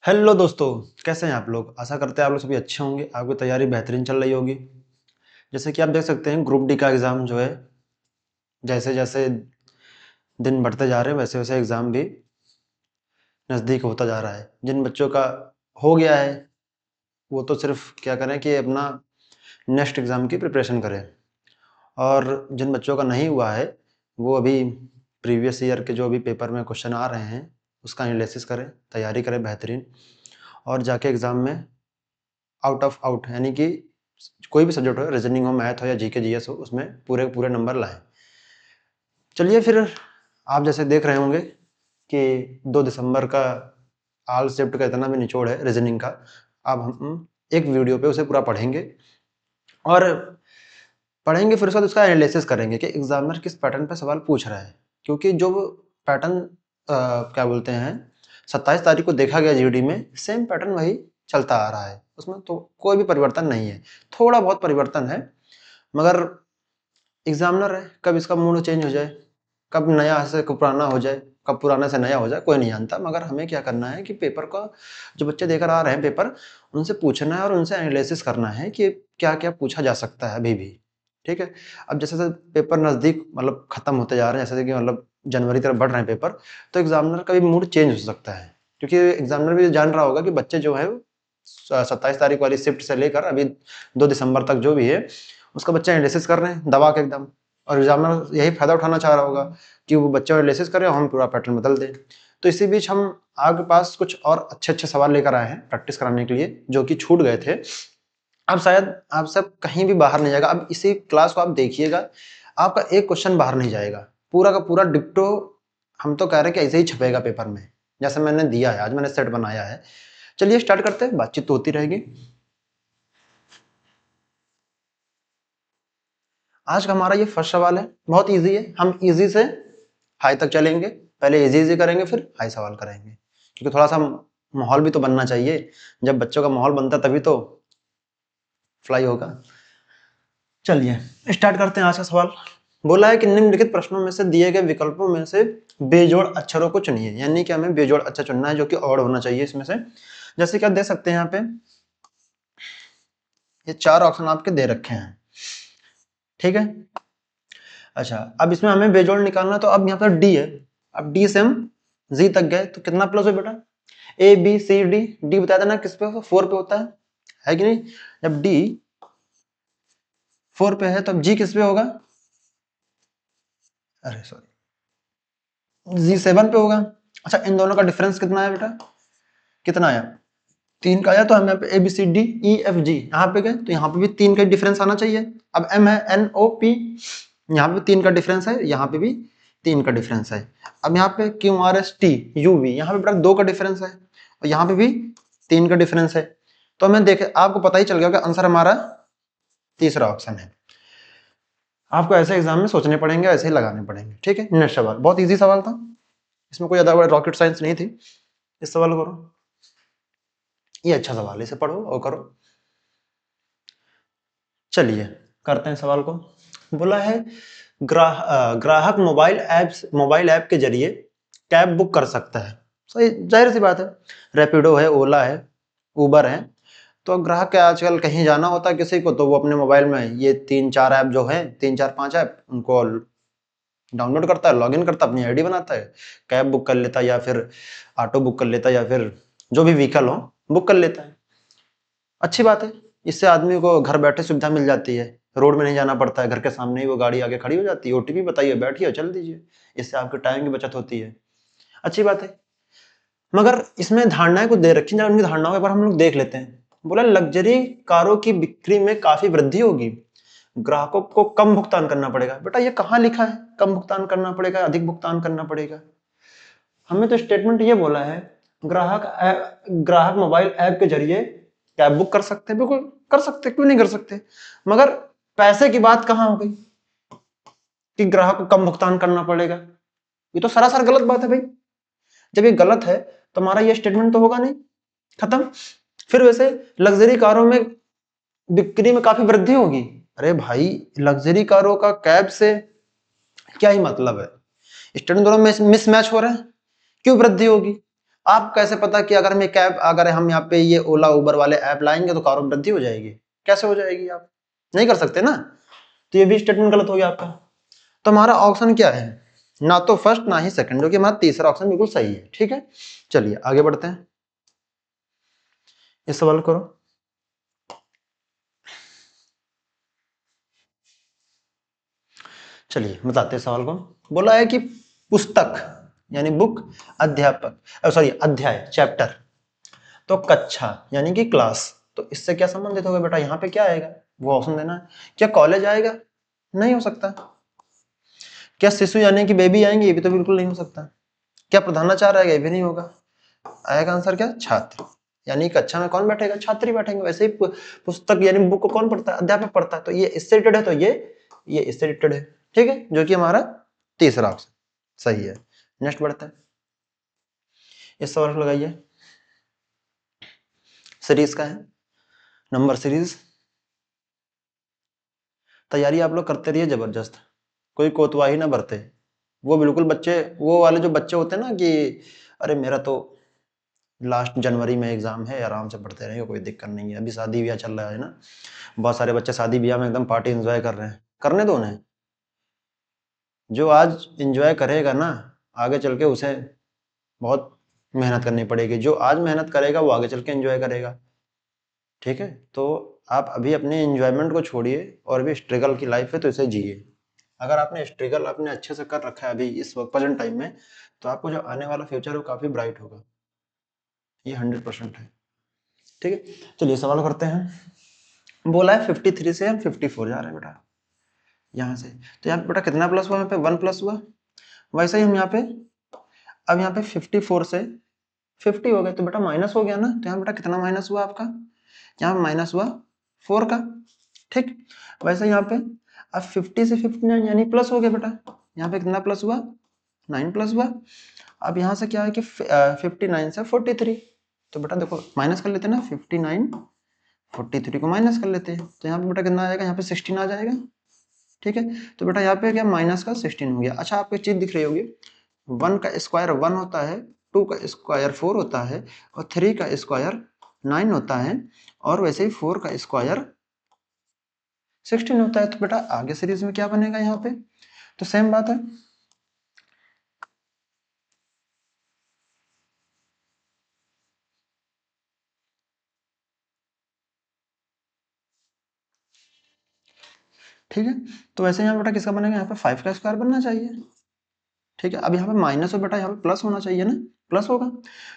Hello दोस्तों, कैसे हैं आप लोग। आशा करते हैं आप लोग सभी अच्छे होंगे, आपकी तैयारी बेहतरीन चल रही होगी। जैसे कि आप देख सकते हैं ग्रुप डी का एग्ज़ाम जो है जैसे जैसे दिन बढ़ते जा रहे हैं वैसे वैसे एग्ज़ाम भी नज़दीक होता जा रहा है। जिन बच्चों का हो गया है वो तो सिर्फ क्या करें कि अपना नेक्स्ट एग्ज़ाम की प्रिपरेशन करें, और जिन बच्चों का नहीं हुआ है वो अभी प्रीवियस ईयर के जो भी पेपर में क्वेश्चन आ रहे हैं उसका एनालिसिस करें, तैयारी करें बेहतरीन, और जाके एग्ज़ाम में आउट ऑफ आउट यानी कि कोई भी सब्जेक्ट हो, रीजनिंग हो, मैथ हो या जीके जीएस हो, उसमें पूरे पूरे नंबर लाएं। चलिए फिर, आप जैसे देख रहे होंगे कि 2 दिसंबर का ऑल शिफ्ट का इतना भी निचोड़ है रीजनिंग का। अब हम एक वीडियो पे उसे पूरा पढ़ेंगे और पढ़ेंगे, फिर उसके बाद उसका एनालिसिस करेंगे कि एग्जामिनर किस पैटर्न पे सवाल पूछ रहा है। क्योंकि जो पैटर्न क्या बोलते हैं 27 तारीख को देखा गया जीडी में, सेम पैटर्न वही चलता आ रहा है, उसमें तो कोई भी परिवर्तन नहीं है। थोड़ा बहुत परिवर्तन है, मगर एग्जामिनर है, कब इसका मूड चेंज हो जाए, कब नया से पुराना हो जाए, कब पुराने से नया हो जाए, कोई नहीं जानता। मगर हमें क्या करना है कि पेपर का जो बच्चे देकर आ रहे हैं पेपर, उनसे पूछना है और उनसे एनालिसिस करना है कि क्या क्या पूछा जा सकता है अभी भी। ठीक है। अब जैसे जैसे पेपर नज़दीक मतलब ख़त्म होते जा रहे हैं, जैसे कि मतलब जनवरी तरफ बढ़ रहे हैं पेपर, तो एग्जामिनर का भी मूड चेंज हो सकता है। क्योंकि एग्जामिनर भी जान रहा होगा कि बच्चे जो है 27 तारीख वाली शिफ्ट से लेकर अभी 2 दिसंबर तक जो भी है उसका बच्चा एनालिसिस कर रहे हैं दबा के एकदम। और एग्जामिनर यही फायदा उठाना चाह रहा होगा कि वो बच्चा एनालिसिस करे और हम पूरा पैटर्न बदल दें। तो इसी बीच हम आपके पास कुछ और अच्छे अच्छे सवाल लेकर आए हैं प्रैक्टिस कराने के लिए, जो कि छूट गए थे। अब शायद आप सब कहीं भी बाहर नहीं जाएगा, अब इसी क्लास को आप देखिएगा, आपका एक क्वेश्चन बाहर नहीं जाएगा, पूरा का पूरा डिप्टो। हम तो कह रहे हैं कि ऐसे ही छपेगा पेपर में, जैसे मैंने दिया है, आज मैंने सेट बनाया है। चलिए स्टार्ट करते हैं, बातचीत तो होती रहेगी। आज का हमारा ये फर्स्ट सवाल है, बहुत इजी है। हम इजी से हाई तक चलेंगे, पहले इजी इजी करेंगे फिर हाई सवाल करेंगे, क्योंकि थोड़ा सा माहौल भी तो बनना चाहिए। जब बच्चों का माहौल बनता तभी तो फ्लाई होगा। चलिए स्टार्ट करते हैं आज का सवाल। बोला है कि निम्नलिखित प्रश्नों में से दिए गए विकल्पों में से बेजोड़ अक्षरों को चुनिए, यानी कि हमें बेजोड़ अक्षर चुनना है जो कि ऑड होना चाहिए इसमें से। जैसे कि आप देख सकते हैं यहाँ पे ये 4 ऑप्शन आपके दे रखे हैं। ठीक है। अच्छा, अब इसमें हमें बेजोड़ निकालना, तो अब यहाँ पर डी है। अब डी से हम जी तक गए तो कितना प्लस हो बेटा, A B C D. D बता देना किस पे, 4 पे होता है कि नहीं। जब डी 4 पे है तो अब जी किस पे होगा, अरे सॉरी, जी 7 पे होगा। अच्छा, इन दोनों का डिफरेंस कितना है बेटा, कितना आया, 3 का आया। तो हम यहाँ पे A B C D E F G यहाँ पे गए तो यहाँ पे भी 3 का डिफरेंस आना चाहिए। अब एम है एन ओ पी, यहाँ पे 3 का डिफरेंस है, यहाँ पे भी 3 का डिफरेंस है। अब यहाँ पे Q R S T U V, यहाँ पे बेटा 2 का डिफरेंस है और यहाँ पे भी 3 का डिफरेंस है। तो हमें देखे, आपको पता ही चल गया कि आंसर हमारा तीसरा ऑप्शन है। आपको ऐसे एग्जाम में सोचने पड़ेंगे, ऐसे ही लगाने पड़ेंगे। ठीक है, नेक्स्ट सवाल बहुत इजी सवाल था, इसमें कोई ज्यादा रॉकेट साइंस नहीं थी। इस सवाल को करो, ये अच्छा सवाल है, इसे पढ़ो और करो। चलिए करते हैं सवाल को। बोला है ग्राहक मोबाइल ऐप के जरिए कैब बुक कर सकता है। सही, जाहिर सी बात है, रैपिडो है, ओला है, उबर है। तो ग्राहक के आजकल कहीं जाना होता है किसी को, तो वो अपने मोबाइल में ये 3-4 ऐप जो है, 3-4-5 ऐप, उनको डाउनलोड करता है, लॉगिन करता है, अपनी आईडी बनाता है, कैब बुक कर लेता है, या फिर ऑटो बुक कर लेता है, या फिर जो भी व्हीकल हो बुक कर लेता है। अच्छी बात है, इससे आदमी को घर बैठे सुविधा मिल जाती है, रोड में नहीं जाना पड़ता है, घर के सामने ही वो गाड़ी आगे खड़ी हो जाती है, ओटीपी बताइए, बैठिए, चल दीजिए। इससे आपके टाइम की बचत होती है, अच्छी बात है। मगर इसमें धारणाएं कुछ दे रखी हैं, उनकी धारणाओं के बारे हम लोग देख लेते हैं। बोला लग्जरी कारों की बिक्री में काफी वृद्धि होगी, ग्राहकों को कम भुगतान करना पड़ेगा। बेटा ये कहाँ लिखा है कम भुगतान करना पड़ेगा, अधिक भुगतान करना पड़ेगा? हमें तो स्टेटमेंट ये बोला है ग्राहक मोबाइल ऐप के जरिए कैब बुक कर सकते हैं। बिल्कुल कर सकते, क्यों नहीं कर सकते। मगर पैसे की बात कहां हो गई कि ग्राहक को कम भुगतान करना पड़ेगा, ये तो सरासर गलत बात है भाई। जब ये गलत है तो हमारा ये स्टेटमेंट तो होगा नहीं, खत्म। फिर वैसे लग्जरी कारों में बिक्री में काफी वृद्धि होगी, अरे भाई लग्जरी कारों का कैब से क्या ही मतलब है। स्टेटमेंट दोनों में मिसमैच हो रहे हैं, क्यों वृद्धि होगी। आप कैसे पता कि अगर हम यहाँ पे ये ओला उबर वाले ऐप लाएंगे तो कारों में वृद्धि हो जाएगी? कैसे हो जाएगी? आप नहीं कर सकते ना, तो ये भी स्टेटमेंट गलत हो गया आपका। तो हमारा ऑप्शन क्या है? ना तो फर्स्ट ना ही सेकंड, जो कि हमारा तीसरा ऑप्शन बिल्कुल सही है। ठीक है, चलिए आगे बढ़ते हैं, इस सवाल करो। चलिए बताते हैं सवाल को। बोला है कि पुस्तक यानी बुक, अध्यापक सॉरी अध्याय चैप्टर, तो कक्षा यानी कि क्लास, तो इससे क्या संबंधित होगा बेटा? यहाँ पे क्या आएगा वो ऑप्शन देना है। क्या कॉलेज आएगा? नहीं हो सकता। क्या शिशु यानी कि बेबी आएंगे? ये भी तो बिल्कुल नहीं हो सकता। क्या प्रधानाचार्य आएगा? ये भी नहीं होगा। आएगा आंसर क्या? छात्र, यानी कक्षा में कौन बैठेगा? छात्र ही बैठेंगे। वैसे ही पुस्तक यानी बुक को कौन पढ़ता है? अध्यापक पढ़ता है। तो ये इससे रिलेटेड है, तो ये इससे रिलेटेड है। ठीक है, जो कि हमारा तीसरा ऑप्शन सही है। नेक्स्ट बढ़ते हैं, इस सवाल को लगाइए। सीरीज का है, नंबर सीरीज। तैयारी आप लोग करते रहिए जबरदस्त, कोई कोतवाही ना बरते। वो बिल्कुल बच्चे, वो वाले जो बच्चे होते हैं ना कि अरे मेरा तो लास्ट जनवरी में एग्जाम है, आराम से पढ़ते रहेंगे, कोई दिक्कत नहीं है। अभी शादी ब्याह चल रहा है ना, बहुत सारे बच्चे शादी ब्याह में एकदम पार्टी एंजॉय कर रहे हैं। करने दो उन्हें। जो आज एंजॉय करेगा ना, आगे चल के उसे बहुत मेहनत करनी पड़ेगी। जो आज मेहनत करेगा वो आगे चल के एंजॉय करेगा। ठीक है, तो आप अभी अपने एंजॉयमेंट को छोड़िए और अभी स्ट्रगल की लाइफ है तो इसे जिए। अगर आपने स्ट्रगल अपने अच्छे से कर रखा है अभी इस वक्त प्रेजेंट टाइम में, तो आपको जो आने वाला फ्यूचर है वो काफी ब्राइट होगा। ये 100% है। ठीक है, चलिए सवाल करते हैं। बोला है 53 से हम 54 जा रहे हैं बेटा, यहाँ से। तो यहाँ पे बेटा कितना प्लस हुआ? यहाँ पे 1 प्लस हुआ। वैसे ही हम यहाँ पे, अब यहाँ पे 54 से 50 हो गए तो बेटा माइनस हो गया ना। तो यहाँ बेटा कितना माइनस हुआ आपका? यहाँ पे माइनस हुआ 4 का। ठीक, वैसे यहाँ पे अब 50 से 59 यानी प्लस हो गया बेटा। यहाँ पे कितना प्लस हुआ? 9 प्लस हुआ। अब यहाँ से क्या है कि 59 से 43, तो बेटा देखो माइनस कर लेते हैं ना, 59 43 को माइनस कर लेते हैं। तो यहाँ पे बेटा कितना आ जाएगा? यहाँ पे 16 आ जाएगा। ठीक है, तो बेटा यहाँ पे क्या माइनस का 16 हो गया। अच्छा, आपको एक चीज दिख रही होगी, 1 का स्क्वायर 1 होता है, 2 का स्क्वायर 4 होता है, और 3 का स्क्वायर 9 होता है, और वैसे ही 4 का स्क्वायर 16 होता है। तो बेटा आगे सीरीज में क्या बनेगा? यहाँ पे तो सेम बात है। ठीक है, तो वैसे यहाँ बेटा किसका बनेगा? यहाँ पे 5 का स्क्वायर बनना चाहिए। ठीक है, अब यहाँ पे माइनस हो बेटा, यहाँ पे प्लस होना चाहिए ना, प्लस होगा।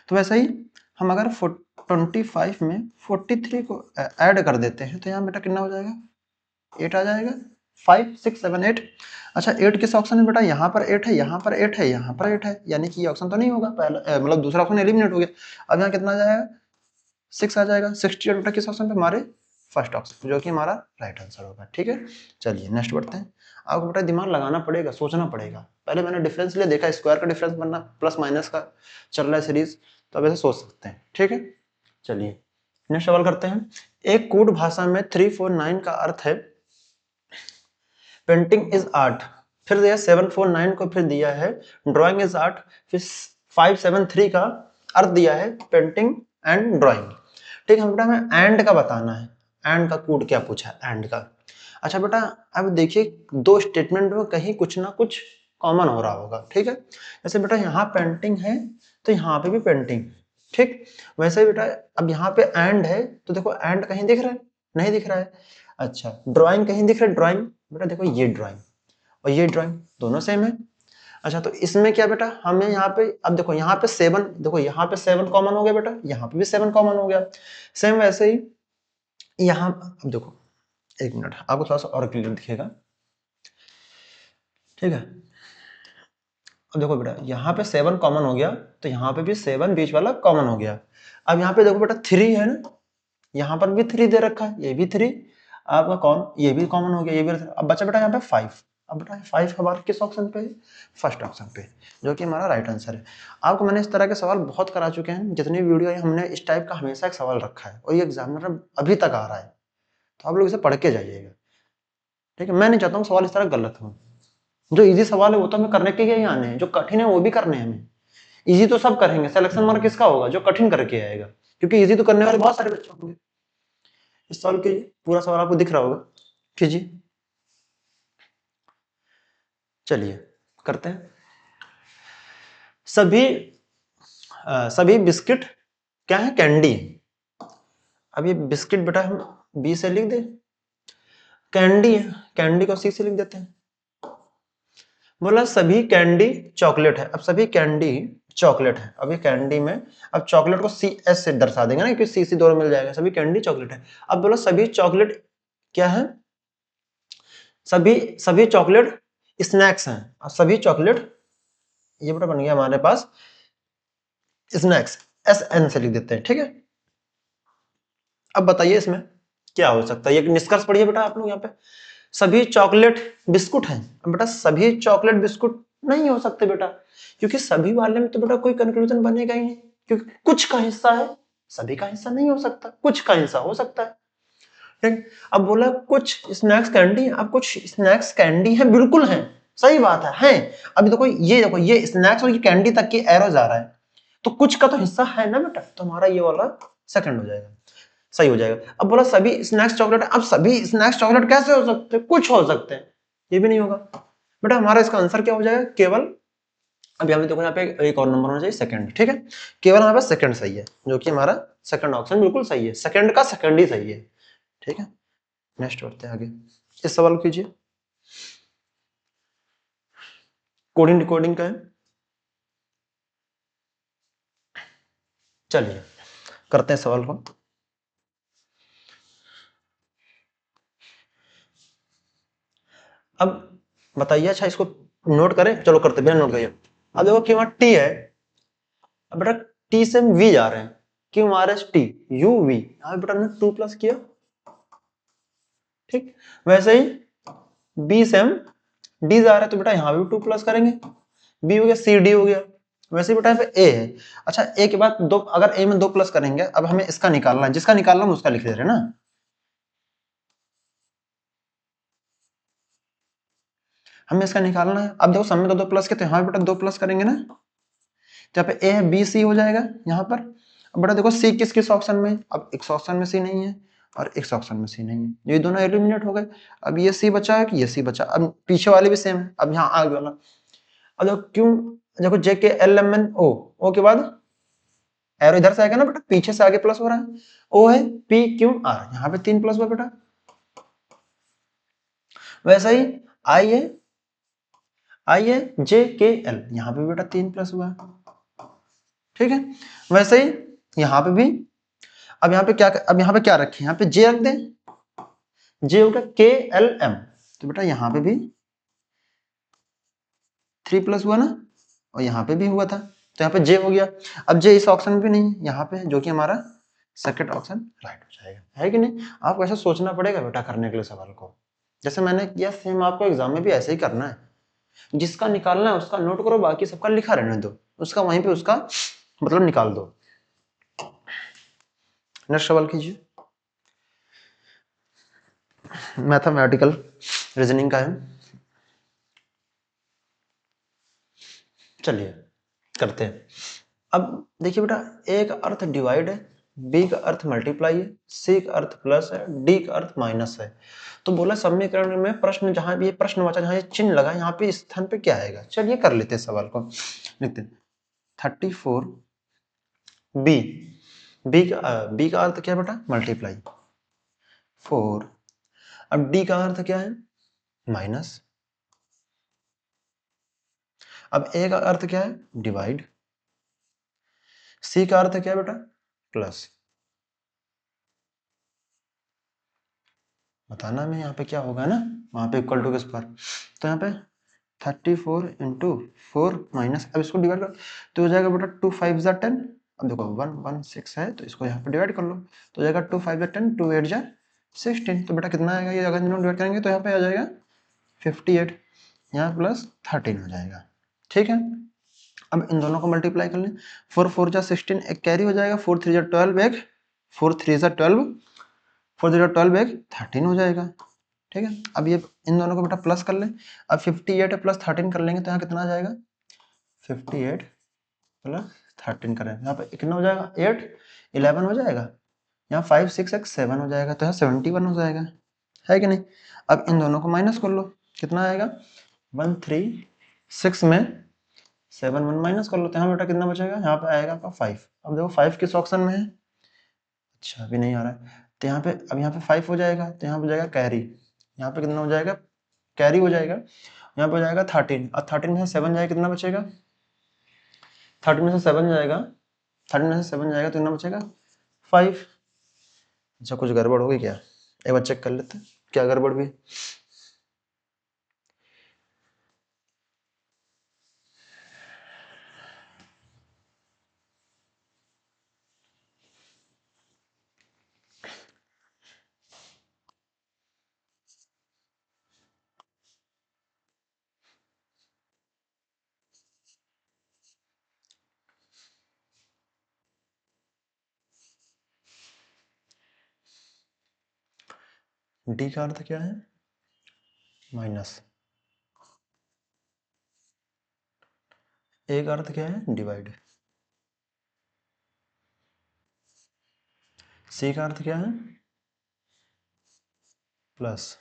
तो वैसे ही हम अगर 25 में 43 को ऐड कर देते हैं तो यहाँ बेटा कितना हो जाएगा? 8 आ जाएगा। 5 6 7 8। अच्छा, 8 किस ऑप्शन में बेटा? यहाँ पर 8 है, यहाँ पर 8 है, यहाँ पर 8 है, यानी कि ये ऑप्शन तो नहीं होगा। पहला मतलब दूसरा ऑप्शन एलिमिनेट हो गया। अब यहाँ कितना आ जाएगा? 6 आ जाएगा। 68 बेटा किस ऑप्शन पे? हमारे फर्स्ट ऑप्शन, जो कि हमारा राइट आंसर होगा। ठीक है, चलिए नेक्स्ट बढ़ते हैं। आपको बेटा दिमाग लगाना पड़ेगा, सोचना पड़ेगा। पहले मैंने डिफरेंस ले देखा, स्क्वायर का डिफरेंस बनना, प्लस माइनस का चल रहा है सीरीज, तो अब ऐसे सोच सकते हैं। ठीक है, चलिए नेक्स्ट सवाल करते हैं। एक कूट भाषा में 349 का अर्थ है पेंटिंग इज आर्ट, फिर दिया 749 को फिर दिया है ड्राइंग इज आर्ट, फिर 573 का अर्थ दिया है पेंटिंग एंड ड्राइंग। ठीक है बेटा, हमें एंड का बताना है। एंड का कूट क्या पूछा है? एंड का। अच्छा बेटा, अब देखिए दो स्टेटमेंट में कहीं कुछ ना कुछ कॉमन हो रहा होगा। ठीक है, जैसे बेटा यहाँ पेंटिंग है तो यहाँ पे भी पेंटिंग। ठीक, वैसे बेटा अब यहाँ पे एंड है तो देखो एंड कहीं दिख रहा है? नहीं दिख रहा है। अच्छा, ड्राइंग कहीं दिख रहा है? ड्राइंग बेटा देखो ये ड्राइंग और ये ड्राइंग दोनों सेम है। अच्छा, तो इसमें क्या बेटा, हमें यहाँ पे अब देखो यहाँ पे 7, देखो यहाँ पे 7 कॉमन हो गया बेटा, यहाँ पे भी 7 कॉमन हो गया। सेम वैसे ही यहाँ, अब देखो एक मिनट, आपको थोड़ा सा और क्लियर दिखेगा। ठीक है, अब देखो बेटा यहाँ पे 7 कॉमन हो गया, तो यहाँ पे भी 7 बीच वाला कॉमन हो गया। अब यहाँ पे देखो बेटा 3 है ना, यहाँ पर भी 3 दे रखा है, ये भी 3 आपका कौन, ये भी कॉमन हो गया, ये भी। अब बचा बेटा यहाँ पे 5। अब बेटा 5 हमारे किस ऑप्शन पे है? फर्स्ट ऑप्शन पे, जो कि हमारा राइट आंसर है। आपको मैंने इस तरह के सवाल बहुत करा चुके हैं, जितनी वीडियो है हमने इस टाइप का हमेशा एक सवाल रखा है, और ये एग्जामिनर अभी तक आ रहा है, तो आप लोग इसे पढ़ के जाइएगा। ठीक है, मैं नहीं चाहता हूँ सवाल इस तरह गलत हो। जो इजी सवाल है वो तो हमें करने के लिए ही आने हैं, जो कठिन है वो भी करने हैं हमें। इजी तो सब करेंगे, सिलेक्शन मार्क किसका होगा? जो कठिन करके आएगा, क्योंकि इजी तो करने वाले बहुत सारे बच्चे होंगे। इस सवाल कीजिए, पूरा सवाल आपको दिख रहा होगा, कीजिए। चलिए करते हैं। सभी बिस्किट क्या है? कैंडी। अब ये बिस्किट बेटा हम बी से लिख दे, कैंडी है, कैंडी को सी से लिख देते हैं। बोला सभी कैंडी चॉकलेट है। अब सभी कैंडी चॉकलेट है, अब ये कैंडी में अब चॉकलेट को सी एस से दर्शा देंगे ना, क्योंकि सी सी दोनों मिल जाएगा। सभी कैंडी चॉकलेट है। अब बोला सभी चॉकलेट क्या है? सभी सभी चॉकलेट स्नैक्स हैं। अब सभी चॉकलेट ये बेटा बन गया हमारे पास स्नैक्स, एस एन से लिख देते हैं, ठीक है। अब बताइए इसमें क्या हो सकता है, ये निष्कर्ष पढ़िए बेटा आप लोग यहाँ पे। सभी चॉकलेट बिस्कुट हैं। अब बेटा सभी चॉकलेट बिस्कुट नहीं हो सकते बेटा, क्योंकि सभी वाले में तो बेटा कोई कंक्लूजन बनेगा ही नहीं, क्योंकि कुछ का हिस्सा है, सभी का हिस्सा नहीं हो सकता, कुछ का हिस्सा हो सकता है। ठीक। अब बोला कुछ स्नैक्स कैंडी, अब कुछ स्नैक्स कैंडी है, बिल्कुल है, सही बात है। अभी देखो ये स्नैक्स और ये कैंडी तक की एरो जा रहा है, तो कुछ का तो हिस्सा है ना बेटा, तो हमारा ये वाला सेकंड हो जाएगा, सही हो जाएगा। अब बोला सभी स्नैक्स चॉकलेट, अब सभी स्नैक्स चॉकलेट कैसे हो सकते हैं? कुछ हो सकते हैं, ये भी नहीं होगा बेटा। हमारा इसका आंसर क्या हो जाएगा? केवल, अब यहाँ पे देखो, यहाँ पे एक और नंबर होना चाहिए सेकंड, ठीक है। केवल हमारे पास सेकंड सही है, जो कि हमारा सेकंड ऑप्शन बिल्कुल सही है, सेकंड का सेकंड ही सही है, ठीक है। नेक्स्ट बढ़ते हैं आगे, इस सवाल कीजिए, कोडिंग डिकोडिंग का है। चलिए करते हैं सवाल को। अब बताइए, अच्छा इसको नोट करें, चलो करते बिना नोट करिए। अब देखो कि वहां टी है, अब बेटा टी से हम वी जा रहे हैं, Q R S T U V, यहाँ बेटा हमने 2 प्लस किया, ठीक। वैसे ही बी से हम डी जा रहे हैं, तो बेटा यहाँ भी 2 प्लस करेंगे, बी हो गया, सी डी हो गया। वैसे बेटा यहाँ पे ए है, अच्छा ए के बाद 2, अगर ए में 2 प्लस करेंगे, अब हमें इसका निकालना है, जिसका निकालना है उसका लिख दे रहे हैं ना। हमें इसका निकालना है। अब देखो सब में 2 प्लस के, तो यहाँ बेटा 2 प्लस करेंगे ना, तो यहाँ पे ए है, बी सी हो जाएगा यहाँ पर। अब बेटा देखो सी किस किस ऑप्शन में, अब एक ऑप्शन में सी नहीं है और एक ऑप्शन में सी नहीं है, ये दोनों एलिमिनेट हो गए। अब ये सी बचा है कि ये सी बचा, अब पीछे वाले भी सेम है, अब यहाँ आगे वाला। अब देखो क्यों, देखो जे K L M N O, O के बाद एरो इधर से आएगा ना बेटा, पीछे से आगे प्लस हो रहा है, ओ है पी क्यू आर, यहाँ पे 3 प्लस हुआ बेटा। वैसा ही आई है जे के एल, यहाँ पे बेटा 3 प्लस हुआ है, ठीक है। वैसे ही यहाँ पे भी, अब यहाँ पे क्या, अब यहाँ पे क्या रखें, यहाँ पे जे रख दें, जे हो गया के एल एम, तो बेटा यहाँ पे भी 3 प्लस हुआ ना, और यहाँ पे भी हुआ था, तो यहाँ पे जे हो गया। अब जे इस ऑप्शन में भी नहीं है यहाँ पे, जो कि हमारा सेकंड ऑप्शन राइट हो जाएगा, है कि नहीं। आपको ऐसा सोचना पड़ेगा बेटा करने के लिए सवाल को, जैसे मैंने किया सेम आपको एग्जाम में भी ऐसे ही करना है, जिसका निकालना है उसका नोट करो, बाकी सबका लिखा रहने दो, उसका वहीं पे उसका मतलब निकाल दो। नेक्स्ट सवाल कीजिए, मैथमेटिकल रीजनिंग का है। चलिए करते हैं। अब देखिए बेटा, ए का अर्थ डिवाइड है, बी का अर्थ मल्टीप्लाई है, सी का अर्थ प्लस है, डी का अर्थ माइनस है। तो बोला समीकरण में प्रश्न, जहां भी ये प्रश्नवाचक, जहां ये चिन्ह लगा, यहाँ पे स्थान पे क्या आएगा? चलिए कर लेते हैं सवाल को, लिखते हैं 34 बी, बी का अर्थ क्या बेटा? मल्टीप्लाई 4। अब डी का अर्थ क्या है? माइनस। अब ए का अर्थ क्या है? डिवाइड। सी का अर्थ क्या है बेटा? प्लस। बताना में यहाँ पे क्या होगा ना, वहां पे इक्वल टू के पर, तो यहाँ पे 34 इंटू 4 माइनस, अब इसको डिवाइड कर तो हो जाएगा बेटा 2 5 जा 10। अब देखो 1 1 6 है, तो इसको यहाँ पे डिवाइड कर लो, तो हो जाएगा 2 5 जा 10, 2 8 जा 16। तो बेटा कितना आएगा ये, अगर दोनों डिवाइड करेंगे तो यहाँ पे आ जाएगा 58, यहाँ प्लस 13 हो जाएगा, ठीक है। अब इन दोनों को मल्टीप्लाई कर लें, 4 4 जा 16, एक कैरी हो जाएगा, 4 3 जा 12, एक 4 3 जा 12, 4 0 12, एक 13 हो जाएगा, ठीक है। अब ये इन दोनों को बेटा प्लस कर लें, अब 58 प्लस 13 कर लेंगे तो यहाँ कितना आ जाएगा? 58 प्लस 13 करें, यहाँ पे कितना हो जाएगा 8 11 हो जाएगा, यहाँ 5 6 x 7 हो जाएगा, तो यहाँ 71 हो जाएगा, है कि नहीं। अब इन दोनों को माइनस कर लो, कितना आएगा 136 में 7 1 माइनस कर लो, तो यहाँ बेटा कितना बचेगा, यहाँ पे आएगा आपका 5। अब देखो 5 किस ऑप्शन में है, अच्छा अभी नहीं आ रहा है, तो यहाँ पे अब यहाँ पे 5 हो जाएगा, तो यहाँ पे हो जाएगा कैरी, यहाँ पे कितना हो जाएगा कैरी हो जाएगा, यहाँ पे हो जाएगा 13, और 13 में से 7 जाएगा कितना बचेगा, 13 में से 7 जाएगा, 13 में से 7 जाएगा तो कितना बचेगा 5। अच्छा कुछ गड़बड़ होगी क्या, एक बार चेक कर लेते हैं क्या गड़बड़ भी। डी का अर्थ क्या है माइनस, ए का अर्थ क्या है डिवाइड, सी का अर्थ क्या है प्लस,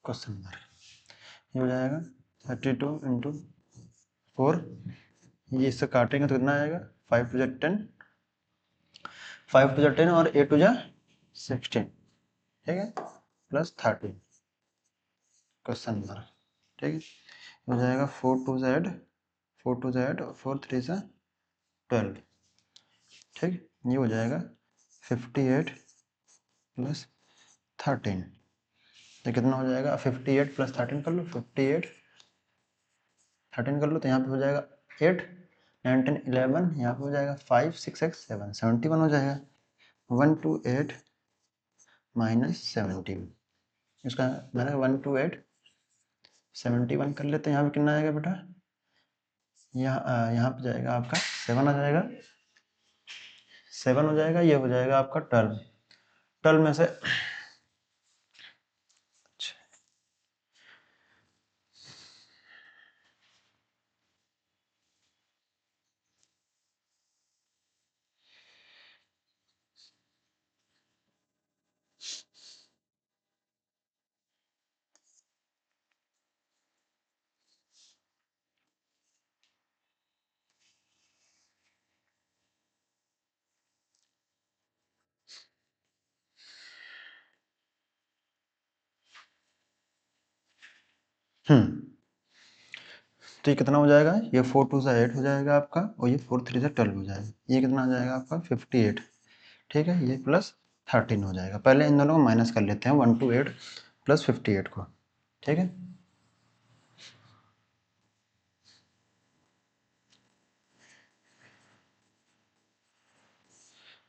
क्वेश्चन मार्क, ये हो जाएगा 32 इंटू 4, ये इससे काटेंगे तो कितना आएगा 5 टू जा 10, 5 टू जा 10 और 8 टू जा 16, ठीक है, प्लस 13 क्वेश्चन मार्क, ठीक है, हो जाएगा 4 टू जेड 4 टू जेड और 4 3 से 12, ठीक, ये हो जाएगा 58 प्लस 13, तो कितना हो जाएगा 58 प्लस 13 कर लो, 58 13 कर लो, तो यहाँ पे हो जाएगा 8 9 10 11, यहाँ पे हो जाएगा 5 6 x 7 71 हो जाएगा, 128 माइनस 17, इसका मैंने 128 71 कर लेते हैं, यहाँ पे कितना आएगा बेटा, यहाँ पे जाएगा आपका 7 आ जाएगा, 7 हो जाएगा, ये हो जाएगा आपका 12, 12 में से तो ये कितना हो जाएगा, ये 4 2 से 8 हो जाएगा आपका, और ये 4 3 से 12 हो जाएगा, ये कितना हो जाएगा आपका 58, ठीक है, ये प्लस 13 हो जाएगा, पहले इन दोनों को माइनस कर लेते हैं 128 प्लस 58 को, ठीक है,